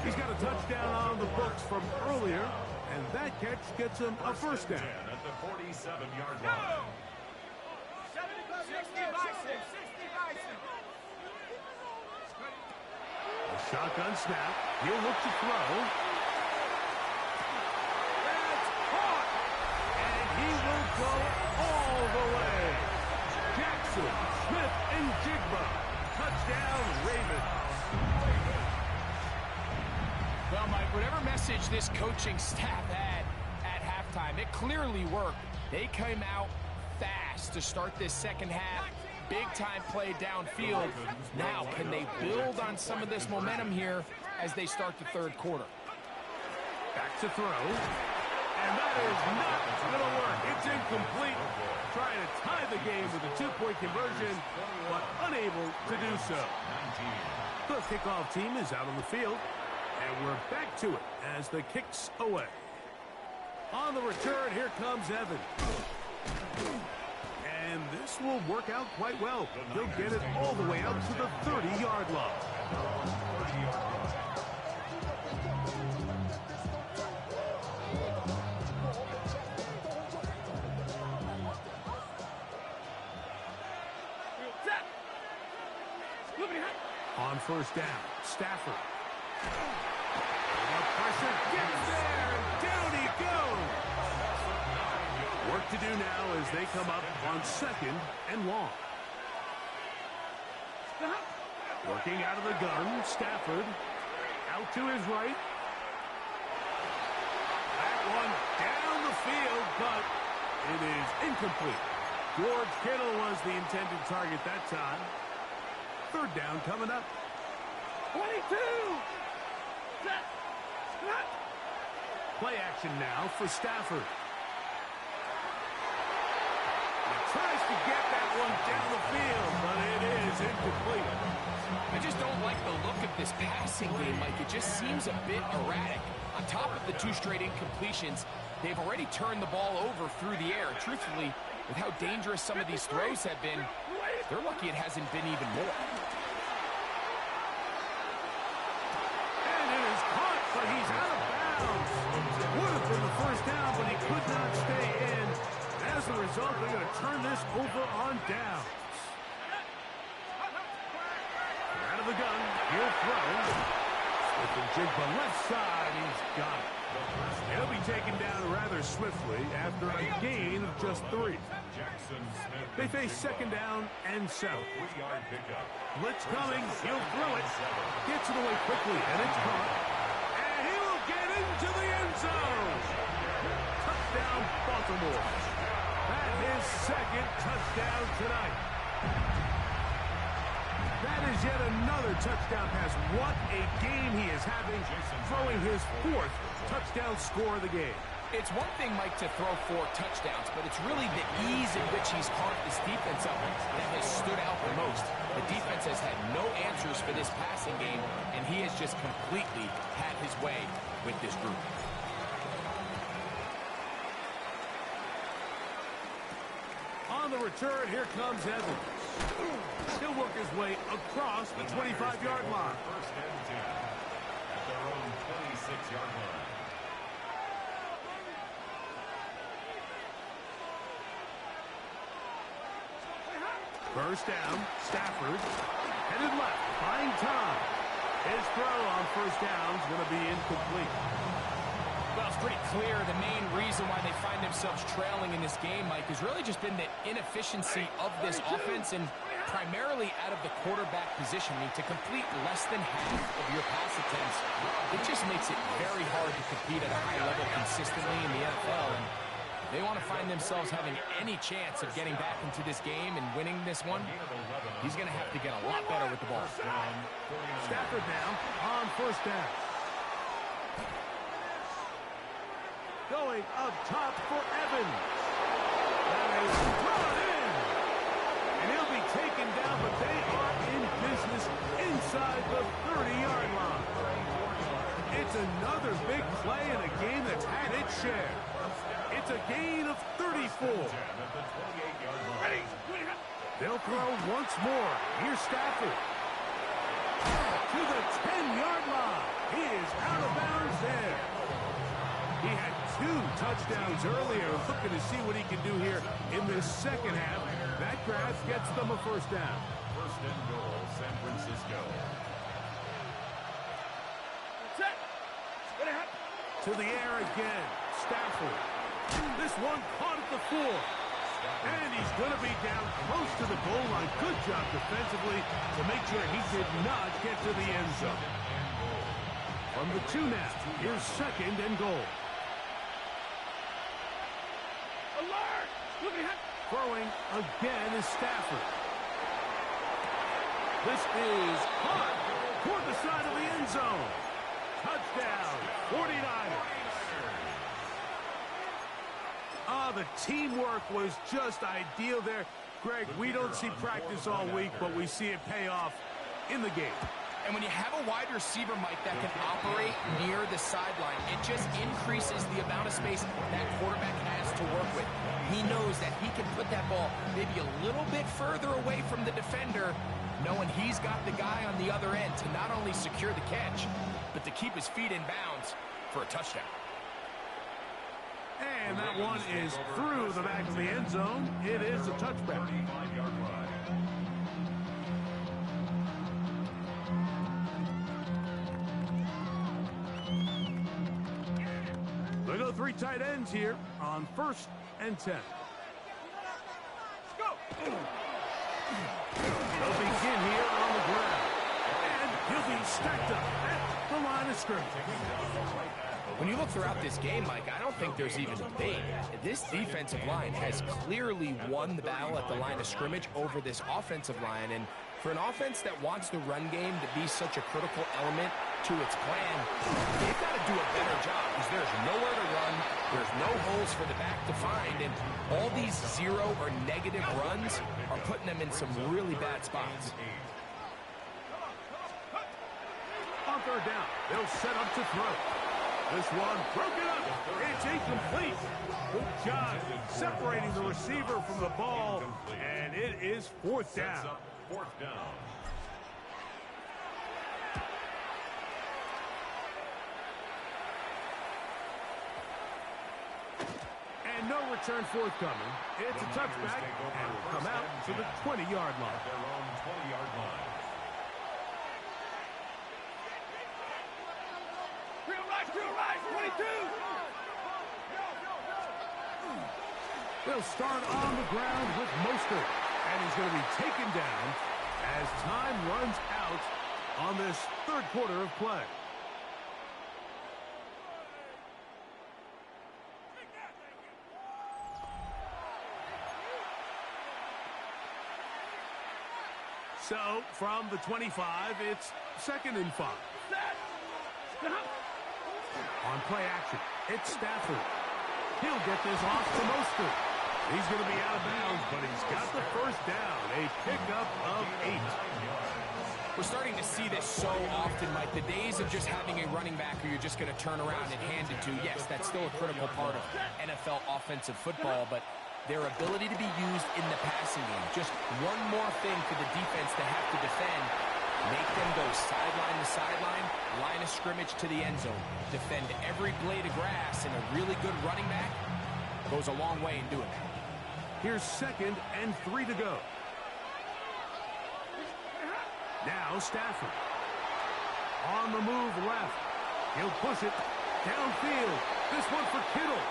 He's got a touchdown on the books from earlier, and that catch gets him a first down.
At the 47-yard line.
60 Bison, 60 Bison.
A shotgun snap. He'll look to throw. That's caught! And he will go all the way. Jackson, Smith, and Jigba. Touchdown, Ravens.
Well, Mike, whatever message this coaching staff had at halftime, it clearly worked. They came out fast to start this second half. Big-time play downfield. Now, can they build on some of this momentum here as they start the third quarter?
Back to throw. And that is not going to work. It's incomplete. Trying to tie the game with a two-point conversion, but unable to do so. The kickoff team is out on the field. And we're back to it as the kick's away. On the return, here comes Evan. And this will work out quite well. He'll get it all the way out to the 30-yard line. On first down, Stafford. Pressure gets there, and down he goes. Work to do now as they come up on second and long. Working out of the gun, Stafford out to his right. That one down the field, but it is incomplete. George Kittle was the intended target that time. Third down coming up.
22!
Play action now for Stafford. He tries to get that one down the field, but it is incomplete.
I just don't like the look of this passing game, Mike. It just seems a bit erratic. On top of the two straight incompletions, they've already turned the ball over through the air. Truthfully, with how dangerous some of these throws have been, they're lucky it hasn't been even more.
And it is caught, but he's out of bounds. Would have been the first down, but he could not stay in. As a result, they're going to turn this over on downs. Out of the gun, he'll throw. With the Jigba left side, he's got it. He'll be taken down rather swiftly after a gain of just 3. They face second down and 7. Blitz coming, he'll throw it. Gets it away quickly, and it's caught. And he will get into the end zone. Touchdown, Baltimore. That's his second touchdown tonight. That is yet another touchdown pass. What a game he is having, throwing his 4th touchdown score of the game.
It's one thing, Mike, to throw 4 touchdowns, but it's really the ease in which he's caught this defense up that has stood out the most. The defense has had no answers for this passing game, and he has just completely had his way with this group.
On the return, here comes Evans. He'll work his way across the 25-yard line.
First and 10 at their own 26-yard line.
First down, Stafford. Headed left, buying time. His throw on first down is going to be incomplete.
Well, it's pretty clear the main reason why they find themselves trailing in this game, Mike, has really just been the inefficiency of this offense and primarily out of the quarterback position. I mean, to complete less than half of your pass attempts, it just makes it very hard to compete at a high level consistently in the NFL. And they want to find themselves having any chance of getting back into this game and winning this one. He's going to have to get a lot better with the ball.
Stafford now on first down. Going up top for Evans. And is brought in. And he'll be taken down, but they are in business inside the 30-yard line. It's another big play in a game that's had its share. It's a gain of 34. They'll throw once more. Here's Stafford. To the 10-yard line. He is out of bounds there. He had 2 touchdowns earlier, looking to see what he can do here in this second half. That grab gets them a first down.
First and goal, San Francisco.
To the air again, Stafford. This one caught at the 4. And he's going to be down close to the goal line. Good job defensively to make sure he did not get to the end zone. From the 2 now, here's second and goal.
Alert!
Throwing again is Stafford. This is caught toward the side of the end zone. Touchdown, 49ers. The teamwork was just ideal there. Greg, we don't see practice all week, but we see it pay off in the game.
And when you have a wide receiver, Mike, that can operate near the sideline, it just increases the amount of space that quarterback has to work with. He knows that he can put that ball maybe a little bit further away from the defender, knowing he's got the guy on the other end to not only secure the catch, but to keep his feet in bounds for a touchdown.
And that one is through the back of the end zone. It is a touchback. They go 3 tight ends here on first and 10.
Let's go!
They'll begin here on the ground. And he'll be stacked up at the line of scrimmage.
When you look throughout this game, Mike, I don't think there's even a debate. This defensive line has clearly won the battle at the line of scrimmage over this offensive line. And for an offense that wants the run game to be such a critical element to its plan, they've got to do a better job because there's nowhere to run. There's no holes for the back to find. And all these 0 or negative runs are putting them in some really bad spots.
On third down, they'll set up to throw. This one broken up. It's incomplete. Good job separating the receiver from the ball. And it is 4th down.
4th down.
And no return forthcoming. It's a touchback and will come out to the 20-yard line.
Their own 20-yard line.
Real right, 22!
They'll start on the ground with Mostert. And he's going to be taken down as time runs out on this 3rd quarter of play. So, from the 25, it's 2nd and 5. On play action, it's Stafford. He'll get this off to Mostert. He's going to be out of bounds, but he's got the first down. A pickup of 8.
We're starting to see this so often, Mike. The days of just having a running back who you're just going to turn around and hand it to, yes, that's still a critical part of NFL offensive football, but their ability to be used in the passing game, just one more thing for the defense to have to defend, make them go sideline to sideline, line of scrimmage to the end zone, defend every blade of grass, and a really good running back goes a long way in doing that.
Here's 2nd and 3 to go. Now Stafford. On the move left. He'll push it downfield. This one for Kittle.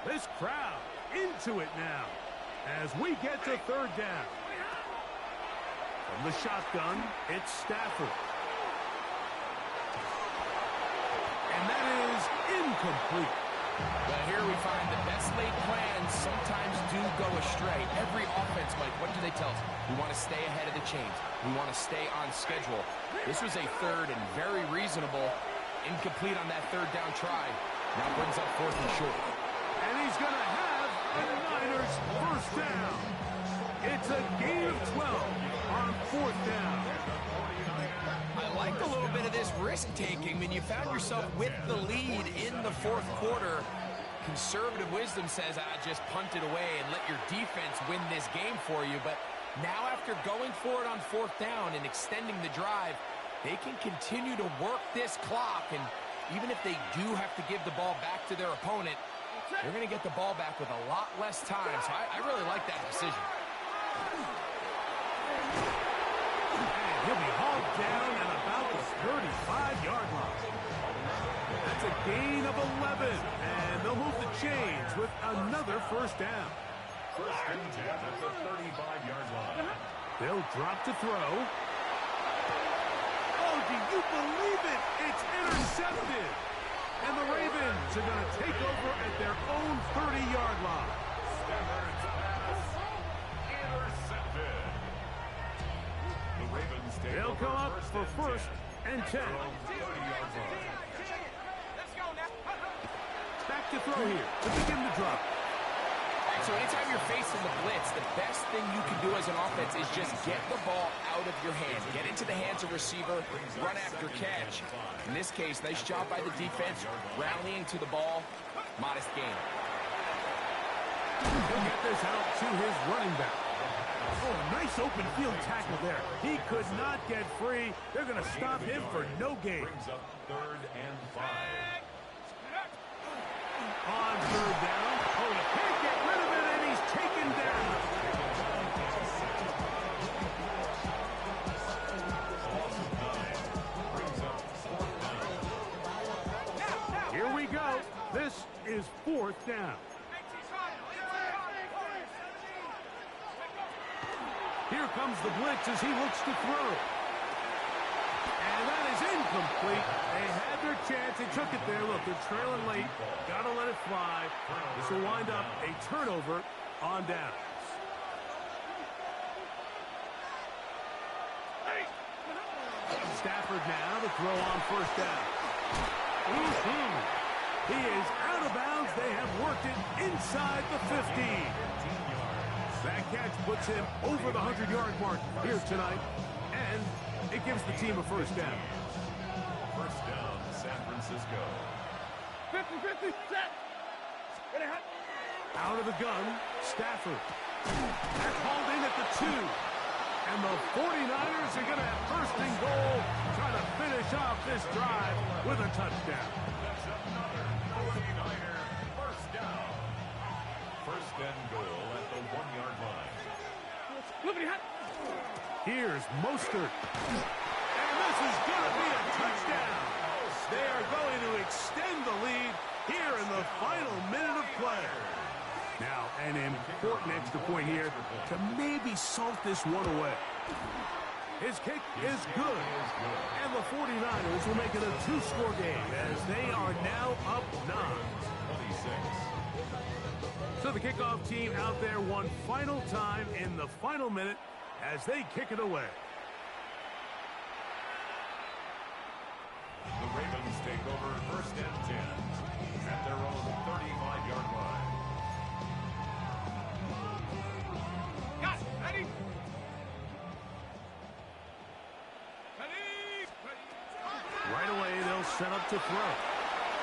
This crowd into it now as we get to third down. From the shotgun, it's Stafford. And that is incomplete.
Well, here we find the best laid plans sometimes do go astray. Every offense, Mike, what do they tell us? We want to stay ahead of the chains. We want to stay on schedule. This was a third and very reasonable. Incomplete on that third down try. Now brings up fourth and short.
And he's going to have a Niners first down. It's a gain of 12 on fourth down.
I liked a little bit of this risk-taking. I mean, you found yourself with the lead in the fourth quarter. Conservative wisdom says, just punt it away and let your defense win this game for you. But now after going for it on fourth down and extending the drive, they can continue to work this clock. And even if they do have to give the ball back to their opponent, they're going to get the ball back with a lot less time. So I really like that decision.
He'll be hauled down at about the 35-yard line. That's a gain of 11, and they'll move the chains with another first down.
First and 10 at the 35-yard line.
They'll drop to throw. Oh, do you believe it? It's intercepted. And the Ravens are going to take over at their own 30-yard line.
Stafford's pass intercepted. The Ravens take
They'll
over
come up for first and 10.
30-yard line.
Let's go now.
Back to throw here to begin the drop.
So anytime you're facing the blitz, the best thing you can do as an offense is just get the ball out of your hand. Get into the hands of receiver, run after catch. In this case, nice job by the defense, rallying to the ball. Modest gain.
He'll get this out to his running back. Oh, nice open field tackle there. He could not get free. They're going to stop him for no gain.
Brings up 3rd and 5.
On third down. Oh, he can't get rid of it, and he's taken down. Here we go. This is fourth down. Here comes the blitz as he looks to throw. And that is incomplete. They had their chance. They took it there. Look, they're trailing late. Got to let it fly. This will wind up a turnover on downs. Stafford now to throw on first down. He is out of bounds. They have worked it inside the 15. That catch puts him over the 100-yard mark here tonight, and it gives the team a first down.
First down, San Francisco.
50-50, set.
Out of the gun, Stafford. That's hauled in at the 2. And the 49ers are going to have first and goal, trying to finish off this drive with a touchdown.
That's another 49er first down. First and goal at the 1-yard line.
Here's Mostert. And this is going to be a touchdown. They are going to extend the lead here in the final minute of play. Now, an important extra point here to maybe salt this one away. His kick is good. And the 49ers will make it a 2-score game as they are now up 9.
26.
So the kickoff team out there one final time in the final minute as they kick it away.
The Ravens take over first and 10 at their own 35-yard line.
Got it. Ready?
Right away, they'll set up to throw.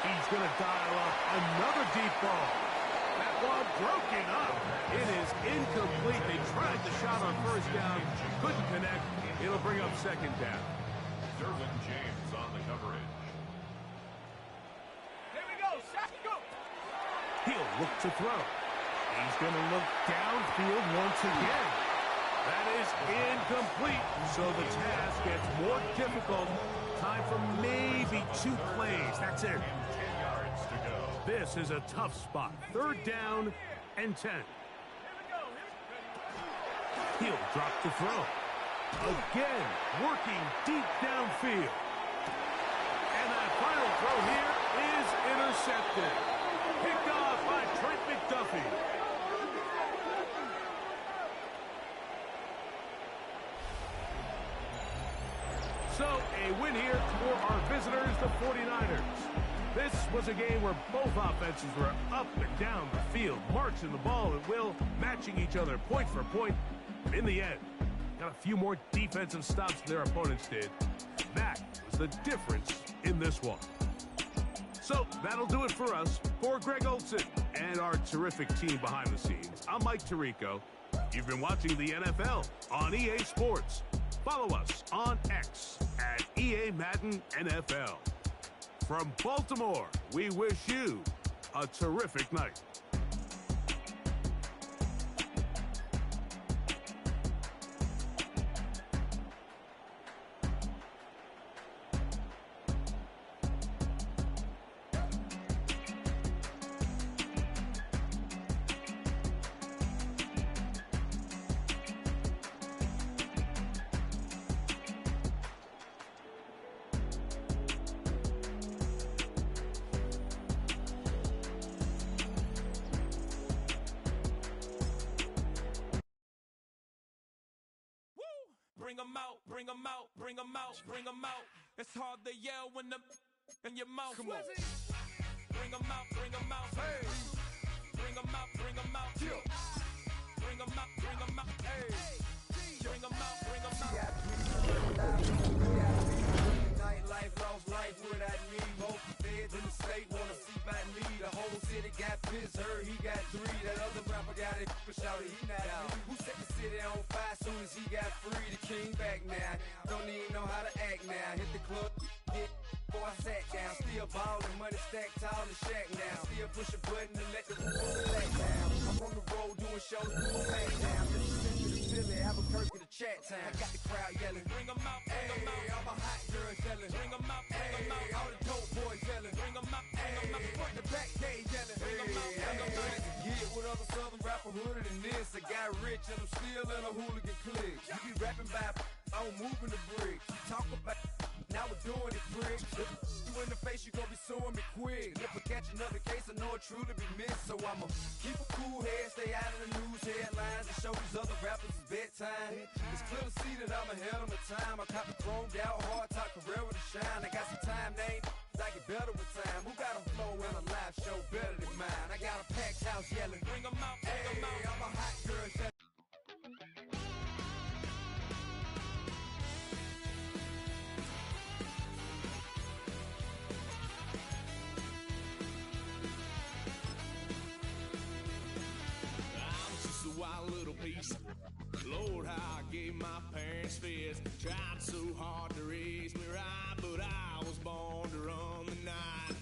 He's going to dial up another deep ball. That ball broken up. It is incomplete. They tried the shot on first down. Couldn't connect. It'll bring up second down.
Derwin James on the coverage.
Here we go. Set, go.
He'll look to throw. He's going to look downfield once again. That is incomplete, so the task gets more difficult. Time for maybe 2 plays. That's it.
10 yards to go.
This is a tough spot. 3rd down and 10. He'll drop the throw. Again, working deep downfield. And that final throw here is intercepted. Picked off by Trent McDuffie. So, a win here for our visitors, the 49ers. This was a game where both offenses were up and down the field, marching the ball at will, matching each other point for point. But in the end, got a few more defensive stops than their opponents did. That was the difference in this one. So, that'll do it for us. For Greg Olson and our terrific team behind the scenes, I'm Mike Tirico. You've been watching the NFL on EA Sports. Follow us on X at EA Madden NFL. From Baltimore, we wish you a terrific night.
Bring 'em out, bring 'em out, bring 'em out, bring 'em out. It's hard to yell when the in your mouth. Come on. Bring 'em out, bring 'em out. Hey. Bring 'em out, bring 'em out. Yeah. Bring 'em out, bring 'em out. Hey. Bring 'em out, bring 'em out.
Nightlife, lost life without me. Both feds in the state wanna see by me. The whole city got pissed, heard he got 3. That other rapper got it, but shouted he not out. Who set the city on fire soon as he got free? The king back now, don't even know how to act now. Hit the club, get before I sat down. Still ballin', money stacked tall in the shack now. Still push a button and let the back down. I'm on the road doing shows, back down. Listen to the Philly, Albuquerque to chat time. I got the crowd yelling, bring 'em out, bring 'em out. All my hot girls yelling, bring 'em out, bring 'em out. All the dope boys yelling, bring 'em out, bring 'em out. Front to back, they yelling, bring 'em out, bring 'em out. Get with other southern rapper hooded than this. I got rich and I'm still in a hooligan clique. You be rapping by, I'm moving the bricks. You talk about, now we're doing it, prick. If you in the face, you gon' be suing me quick. If I catch another case, I know it truly be missed. So I'ma keep a cool head, stay out of the news headlines, and show these other rappers it's bedtime. It's clear to see that I'm ahead of my time. I caught the chromed out, hard top career with a shine. I got some time, they ain't I get better with time. Who got a flow and a live show better than mine? I got a packed house yelling, bring 'em out, bring 'em out. I'm a hot girl yelling.
Wild little piece. Lord, how I gave my parents fits. Tried so hard to raise me right, but I was born to run the night.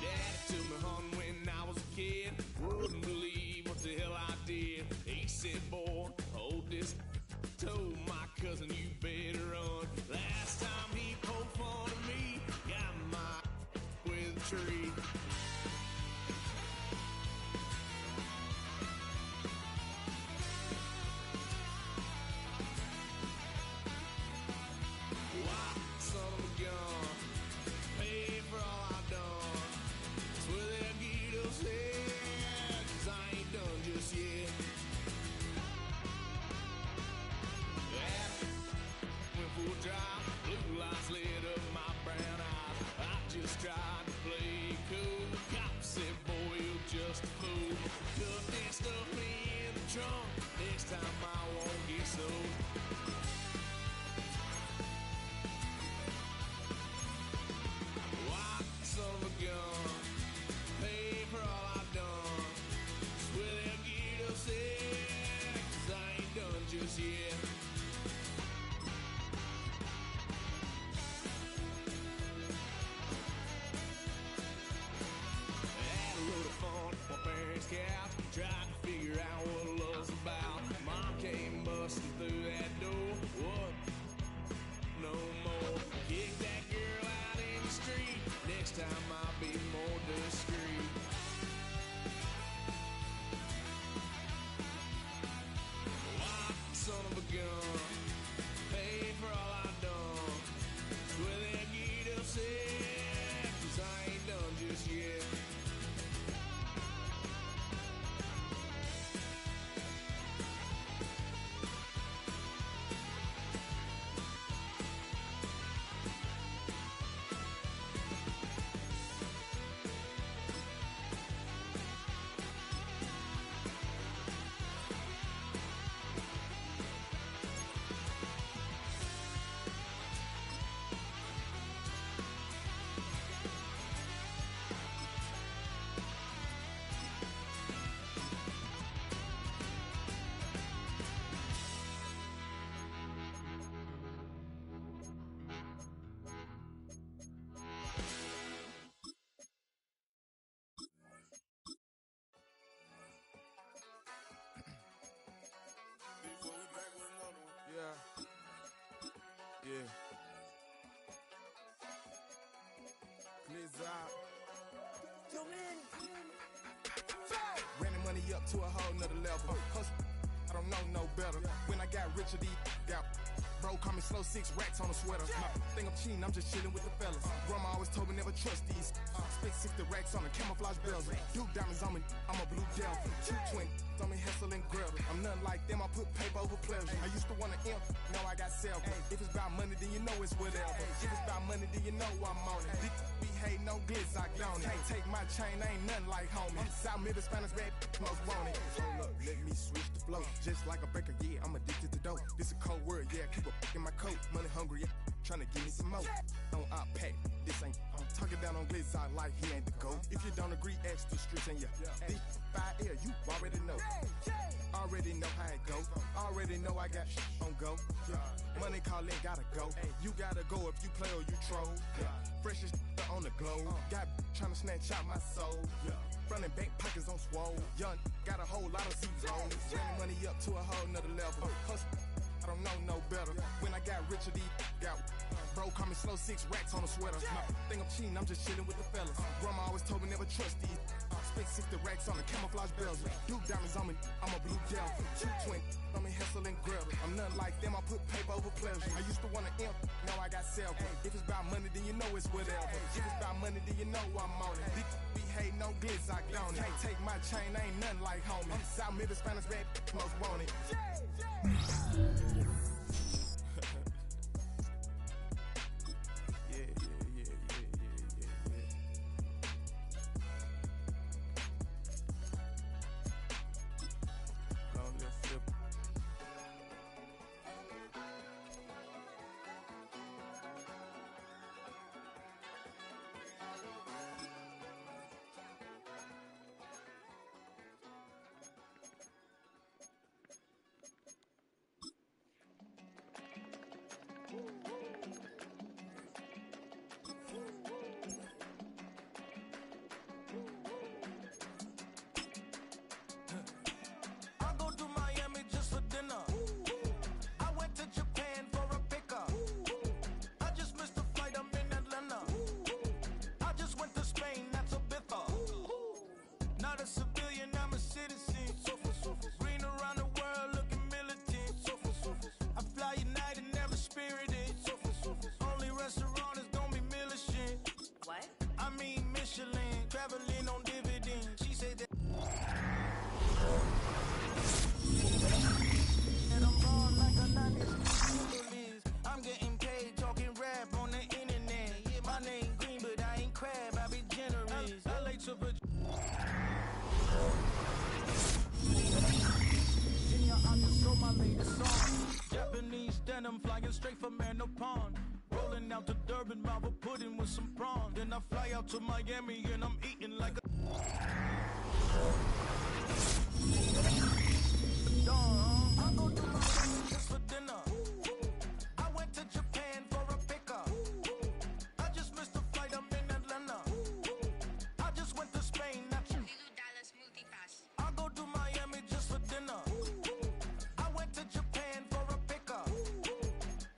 Daddy took me home when I was a kid. Wouldn't believe what the hell I did. He said, boy, hold this. Told my cousin, you better run. Last time he poked fun of me, got my with a tree. Blue lights lit up my brown eyes. I just tried to play
niggas out. Ran the money up to a whole nother level. Hustle, I don't know no better. When I got richer, these got bro, call me slow 6 racks on a sweater. Think I'm cheating, I'm just chilling with the fellas. Grandma always told me never trust these. Spent 60 racks on the camouflage bells. Duke diamonds on me, I'm a blue devil. 220 on me, Hessel and Gretel. I'm nothing like them, I put paper over pleasure. I used to want to imp, now I got several. If it's about money, then you know it's whatever. If it's about money, then you know I'm on it. Be hating, no glitz, I gone it. Can't take my chain, ain't nothing like homie. South Middle Spanish red, most want it. Hold up, let me switch the flow. Just like a baker, yeah, I'm addicted to dope. This a cold word, yeah, keep a in my coat. Money hungry, yeah, tryna give me some more. On I pack, this ain't. I'm talking down on glitz, I like he ain't the goat. If you don't agree, ask the streets and yeah. This 5 air, you already know. Already know how it go. Already know I got on go. Money calling, gotta go. You gotta go if you play or you troll. Freshest on the globe. Got tryna snatch out my soul. Running bank pockets on swole. Young, got a whole lot of zeros. Running money up to a whole nother level. Hustle, I don't know no better. When I got richer, these got bro, call me slow 6 racks on a sweater. Think I'm cheating, I'm just chilling with the fellas. Grandma always told me never trust these. Spent 60 racks on the camouflage bells. Duke diamonds on me, I'm a blue devil. 220 on me, Hessel and Gretel. I'm nothing like them, I put paper over pleasure. I used to want to imp, now I got several. If it's about money, then you know it's whatever. If it's about money, then you know I'm on it. Be hating, no glitz, I gone it. Can't take my chain, ain't nothing like homie. South Middle Spanish red, most want it.
Japanese denim flying straight from Manopon. Rolling out to Durban, Marvel pudding with some prawn. Then I fly out to Miami and I'm eating like a dawn. I go to Miami just for dinner. I went to Japan for a pickup. I just missed the flight, I'm in Atlanta. I just went to Spain, that's Dallas multipass. I go to Miami just for dinner. I went to Japan for a pickup.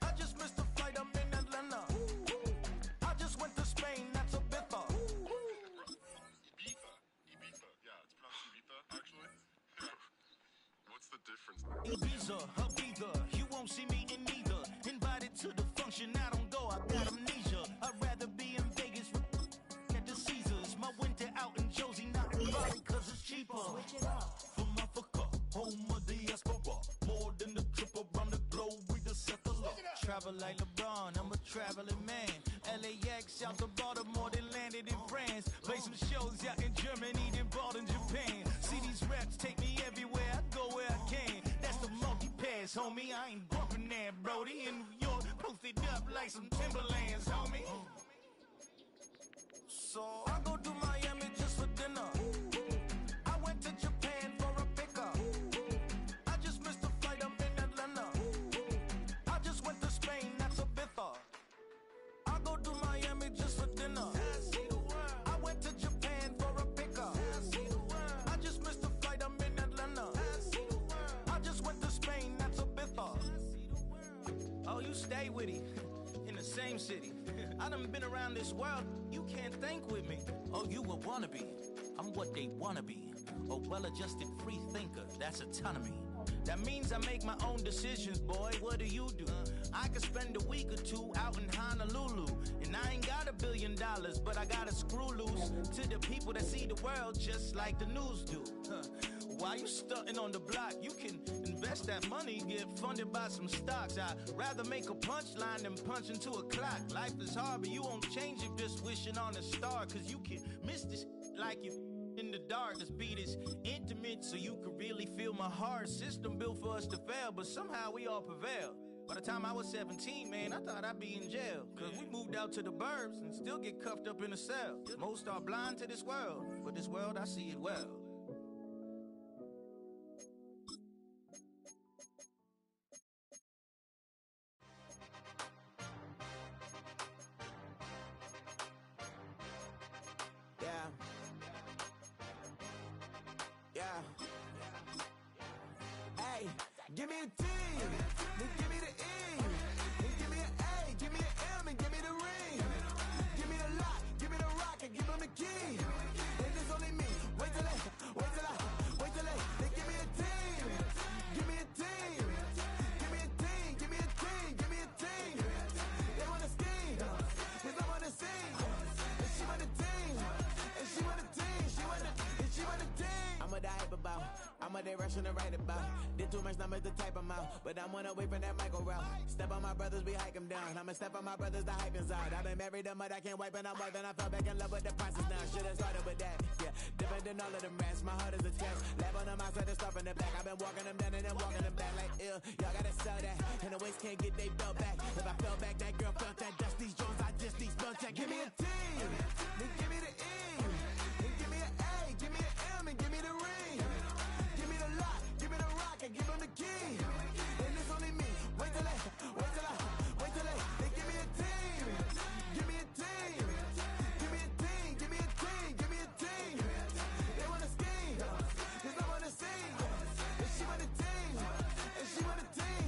I just missed the flight, I'm in Atlanta. I just went to Spain, that's a biffa.
Ibiza. Yeah, it's pronounced Ibiza, actually. What's the difference?
Ibiza, you won't see me in neither. Invited to the function, I don't go, I got amnesia. I'd rather be in Vegas at the Caesars. My winter out in Josie, not in Bali, cause it's cheaper. Switch it up. From Africa, home of the diaspora. More than the trip around the globe, we the settler. Travel like LeBron, I'm a traveling man. LAX out to Baltimore, then landed in France. Play some shows out in Germany, then bought in Japan. See these reps take me everywhere, I go where I can. That's the multi-pass, homie. I ain't bumping that, Brody. In New York, posted up like some Timberlands, homie. So I go to Miami just for dinner. I went to Japan for a pickup. I just missed the flight, I'm in Atlanta. I just went to Spain, that's a biffa. I go to Miami just for dinner. I went to Japan for a pickup. I just missed the flight, I'm in Atlanta. I just went to Spain, that's a biffa. Oh, you stay with him in the same city. I done been around this world. You can't think with me. Oh, you a wannabe. I'm what they wanna be. A well-adjusted free thinker. That's autonomy. That means I make my own decisions, boy. What do you do? I could spend a week or two out in Honolulu. And I ain't got $1 billion, but I got a screw loose to the people that see the world just like the news do. While you stunting on the block, you can invest that money, get funded by some stocks. I'd rather make a punchline than punch into a clock. Life is hard, but you won't change it just wishing on a star. Cause you can miss this like you in the dark. This beat is intimate, so you can really feel my heart. System built for us to fail, but somehow we all prevail. By the time I was 17, man, I thought I'd be in jail. Cause we moved out to the burbs and still get cuffed up in a cell. Most are blind to this world, but this world, I see it well.
Hey, give me a T, then give me the E, then give me an A, give me an M, and give me the ring. Give me the lock, give me the rock, and give them the key. And it's only me. Wait till they, then give me a team. Give me a team. Give me a team, give me a team, give me a team. They wanna scheme, cause I wanna sing. And she want a team, and she want a team, and she want a team. I'm what I hype about, I'm what they rushing to write about. Did too much numbers to type them out, but I'm one away from that Michael route. Step on my brothers, we hike them down. I'ma step on my brothers, the hype inside. I've been married to mud, I can't wipe and I'm wiping. I fell back in love with the process now. Should've started with that, yeah. Different than all of them rats, my heart is a test. Lab on them outside and stuff in the back. I've been walking them down and then walking them back like ill. Y'all gotta sell that, and the waist can't get they belt back. If I fell back, that girl felt that. Dust these Jones, I just these spell check. Give me a T, then give me the E, then give me an A, give me an M, and give me the ring. Give me the lock, give me the rock, and give them the key. And it's only me. Wait till they, then give me a team. Give me a team. Give me a team, give me a team, give me a team. They wanna scheme, cause I wanna sing. And she want a team, and she want a team,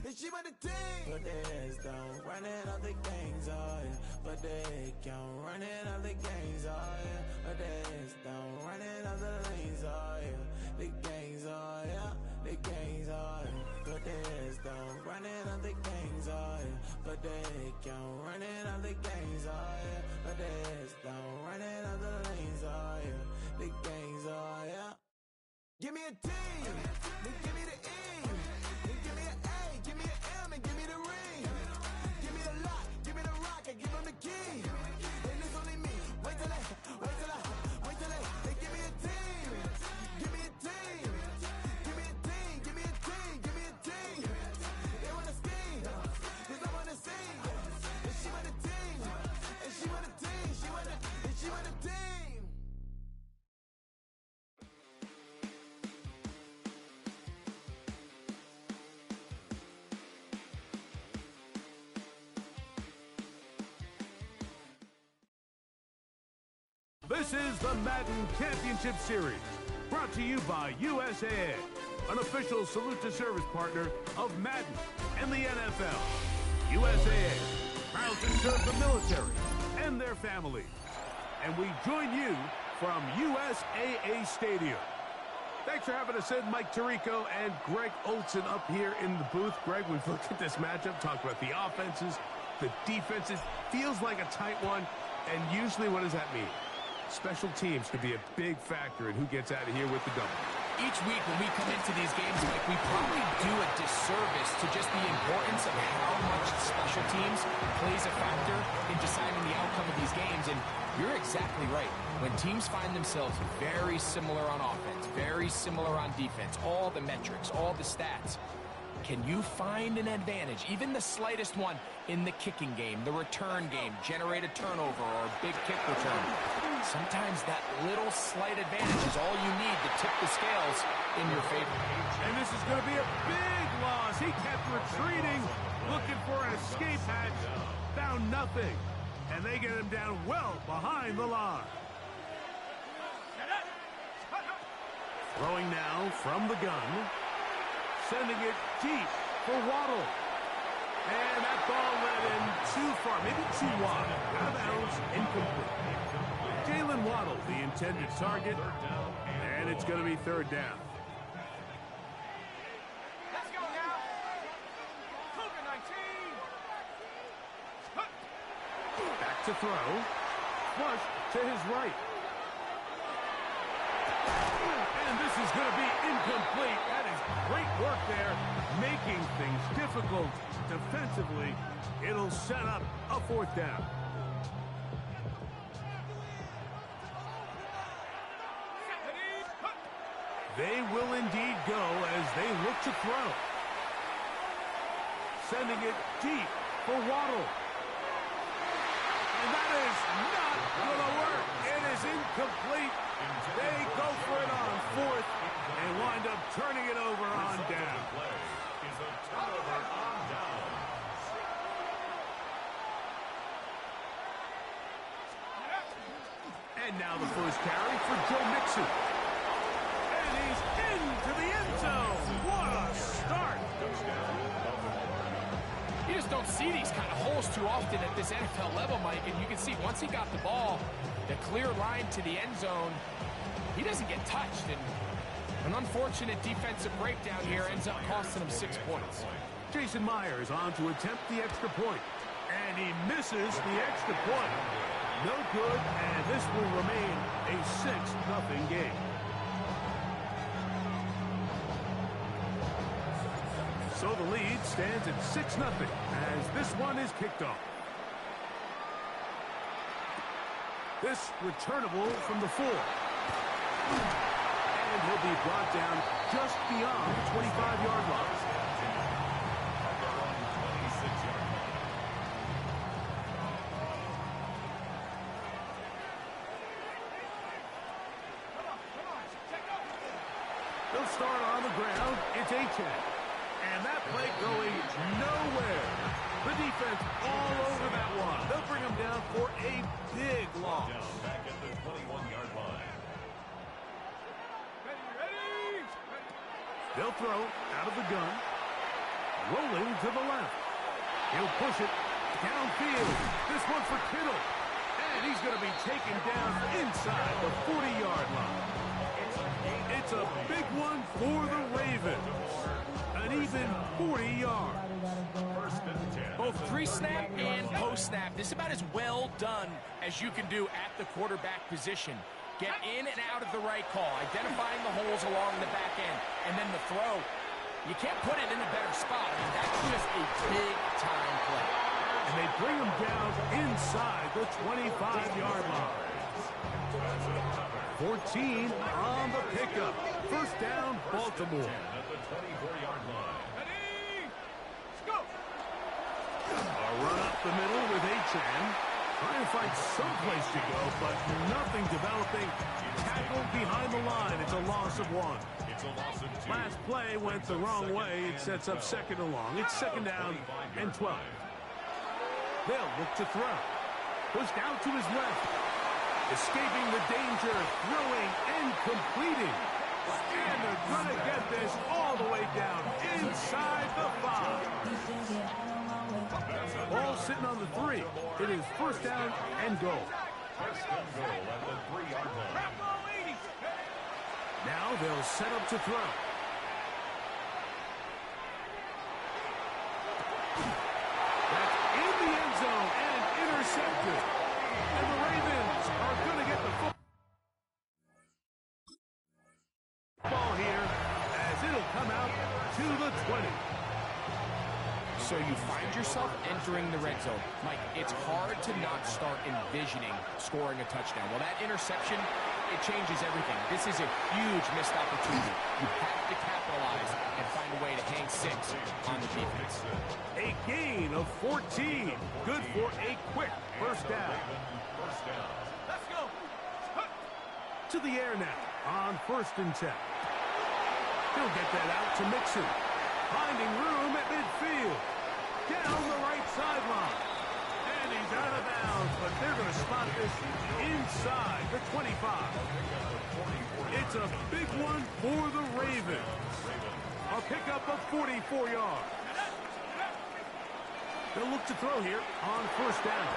and she want a team. But there's don't running all the gangs, oh yeah. But they can't running all the gangs, oh yeah. But there's don't running all the lanes, oh yeah. The gangs, oh yeah. The gangs, oh yeah. But there's don't running all the gangs, oh yeah. But they can't running all the gangs, oh yeah. But there's don't running all the lanes, oh yeah. The gangs, oh yeah. Give me a T, then give me the E, then give me an A, give me an M, and give me the ring. Give me the lock, give me the rock, and give them the key. And it's only me. Wait till they, then give me a team. Give me a team. Give me a team, give me a team, give me a team. They wanna scheme, cause I wanna sing. And she want a team, and she want a team, and she want a team.
This is the Madden Championship Series, brought to you by USAA, an official salute to service partner of Madden and the NFL. USAA, proud to serve the military and their families. And we join you from USAA Stadium. Thanks for having us in, Mike Tirico and Greg Olson up here in the booth. Greg, we've looked at this matchup, talked about the offenses, the defenses. Feels like a tight one, and usually what does that mean? Special teams could be a big factor in who gets out of here with the double.
Each week when we come into these games, Mike, we probably do a disservice to just the importance of how much special teams plays a factor in deciding the outcome of these games. And you're exactly right. When teams find themselves very similar on offense, very similar on defense, all the metrics, all the stats, can you find an advantage, even the slightest one, in the kicking game, the return game, generate a turnover or a big kick return? Sometimes that little slight advantage is all you need to tip the scales in your favor.
And this is going to be a big loss. He kept retreating, looking for an escape hatch, found nothing. And they get him down well behind the line. Throwing now from the gun. Sending it deep for Waddle. And that ball led in too far, maybe too wide. Out of bounds, incomplete. Jalen Waddle, the intended target, and it's going to be third down.
Let's go now. Cougar 19.
Back to throw. Flush to his right. And this is going to be incomplete. That is great work there, making things difficult defensively. It'll set up a fourth down. They will indeed go as they look to throw. Sending it deep for Waddle. And that is not going to work. It is incomplete. They go for it on fourth and wind up turning it over on down. And now the first carry for Joe Mixon. And he's into the end zone. What a start.
You just don't see these kind of holes too often at this NFL level, Mike. And you can see once he got the ball, the clear line to the end zone, he doesn't get touched. And an unfortunate defensive breakdown here ends up costing him 6 points.
Jason Myers on to attempt the extra point. And he misses the extra point. No good, and this will remain a 6-0 game. So the lead stands at 6-0 as this one is kicked off. This returnable from the 4. And he'll be brought down just beyond the 25-yard line. They'll start on the ground. It's A-10. And that play going nowhere. The defense all over that one. They'll bring him down for a big loss.
Back at the 21-yard line.
Ready.
They'll throw out of the gun. Rolling to the left. He'll push it downfield. This one for Kittle. And he's going to be taken down inside the 40-yard line. It's a big one for the Ravens. An even 40 yards.
Both pre-snap and post-snap. This is about as well done as you can do at the quarterback position. Get in and out of the right call, identifying the holes along the back end, and then the throw. You can't put it in a better spot. I mean, that's just a big-time play.
And they bring him down inside the 25-yard line. 14 on the pickup. First down, Baltimore.
At the 24-yard line.
Ready. Let's go.
A run up the middle with Achane. Trying to find some place to go, but nothing developing. Tackled behind the line. It's a loss of 1.
It's a loss of 2.
Last play went the wrong way. It sets up second and long. It's second down and 12. They'll look to throw. Pushed out to his left. Escaping the danger, throwing and completing. And they're going to get this all the way down inside the 5. Ball sitting on the 3. It is first down and goal.
First and goal at the 3-yard line.
Now they'll set up to throw. That's in the end zone and intercepted. And the Ravens are going to get the football here as it'll come out to the 20.
So you find yourself entering the red zone. Mike, it's hard to not start envisioning scoring a touchdown. Well, that interception, it changes everything. This is a huge missed opportunity. You have to capitalize and find a way to hang 6 on the defense.
A gain of 14. Good for a quick first down.
Let's go.
To the air now on first and 10. He'll get that out to Mixon. Finding room at midfield. Down the right sideline. And he's out of bounds, but they're going to spot this inside the 25. It's a big one for the Ravens. A pickup of 44 yards. They'll look to throw here on first down.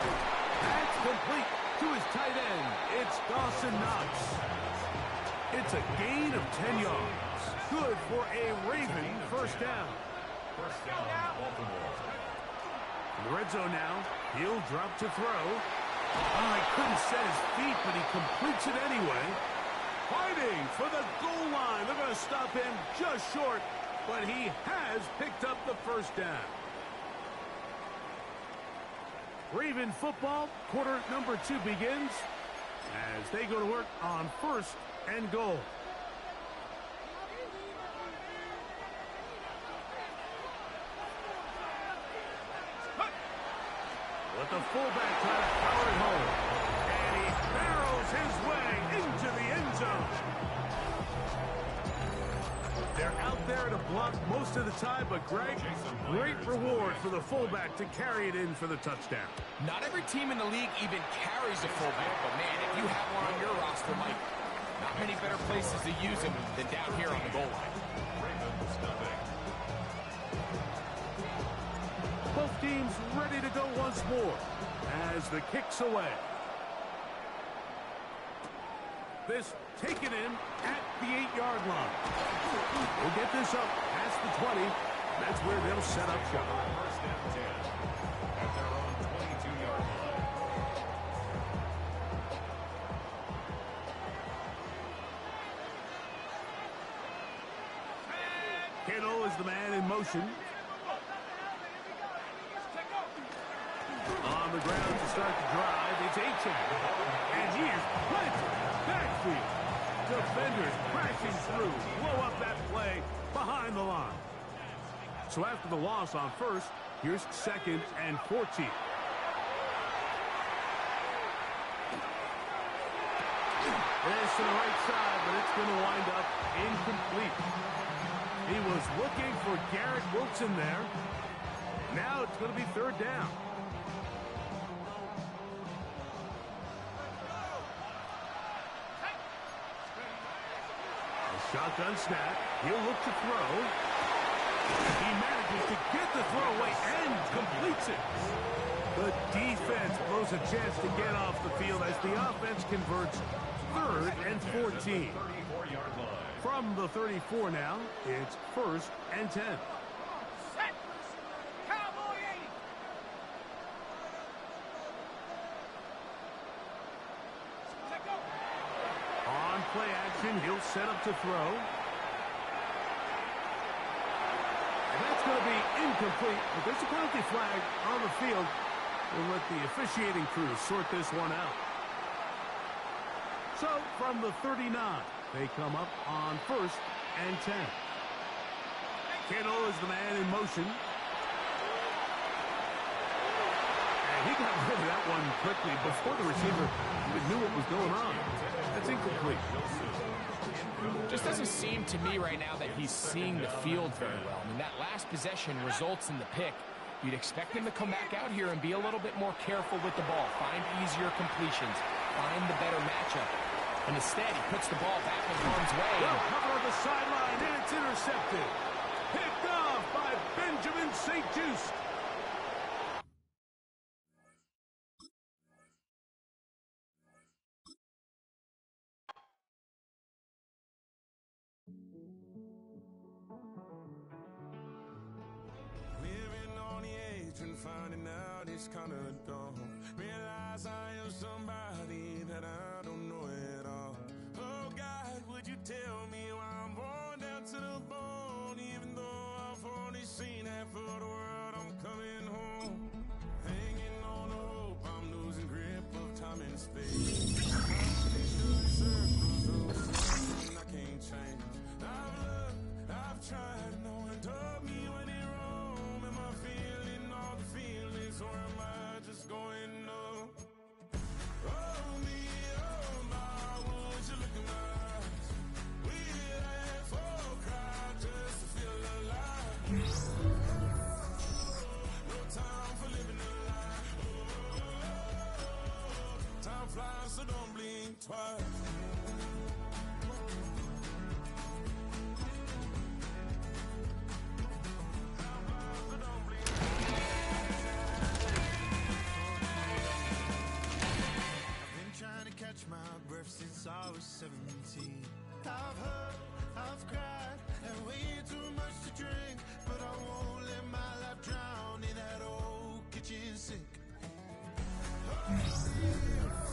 That's complete to his tight end. It's Dawson Knox. It's a gain of 10 yards. Good for a Raven first down.
First down, Baltimore.
In the red zone now, he'll drop to throw. Oh, he couldn't set his feet, but he completes it anyway. Fighting for the goal line. They're going to stop him just short, but he has picked up the first down. Raven football, quarter number 2 begins as they go to work on first and goal. Let the fullback try to power it home. And he barrels his way into the end zone. They're out there to block most of the time, but Greg, great reward for the fullback to carry it in for the touchdown.
Not every team in the league even carries a fullback, but man, if you have one on your roster, Mike, not many better places to use him than down here on the goal line.
Both teams ready to go once more as the kick's away. This taken in at the 8-yard line. We'll get this up past the 20. That's where they'll set up shop.
First and 10 at their own 22-yard line.
Kittle is the man in motion. On the ground to start the drive, it's Achane. And he is planted. Backfield. Defenders crashing through. Blow up that play behind the line. So after the loss on first, here's 2nd and 14. This to the right side, but it's going to wind up incomplete. He was looking for Garrett Wilson there. Now it's going to be 3rd down. Shotgun snap. He'll look to throw. He manages to get the throw away and completes it. The defense blows a chance to get off the field as the offense converts 3rd and 14. From the 34 now, it's 1st and 10.
Set. Cowboy 80. Check go.
On play action, he'll set up to throw. And that's going to be incomplete, but there's a penalty flag on the field. We'll let the officiating crew sort this one out. So, from the 39, they come up on 1st and 10. Kittle is the man in motion. And he got rid of that one quickly before the receiver even knew what was going on. That's incomplete.
Just doesn't seem to me right now that he's seeing the field very well. I mean, that last possession results in the pick. You'd expect him to come back out here and be a little bit more careful with the ball, find easier completions, find the better matchup. And instead, he puts the ball back in harm's way.
Well, cover on the sideline, and it's intercepted. Picked off by Benjamin St. Just.
Living on the edge and finding out it's kind of dumb. Realize I am somebody that I don't know at all. Oh God, would you tell me why I'm worn down to the bone? Even though I've only seen half of the world, I'm coming home. Hanging on to hope, I'm losing grip of time and space. Circles, I can't change. I've looked, I've tried, no one told me when it wrong. Am I feeling all the feelings, or am I just going up? Oh me, oh my, would you look in my eyes? We laugh or cry just to feel alive. No time for living a lie. Time flies, so don't blink twice.
catch my breath since I was 17. I've hurt, I've cried, and way too much to drink, but I won't let my life drown in that old kitchen sink. Oh,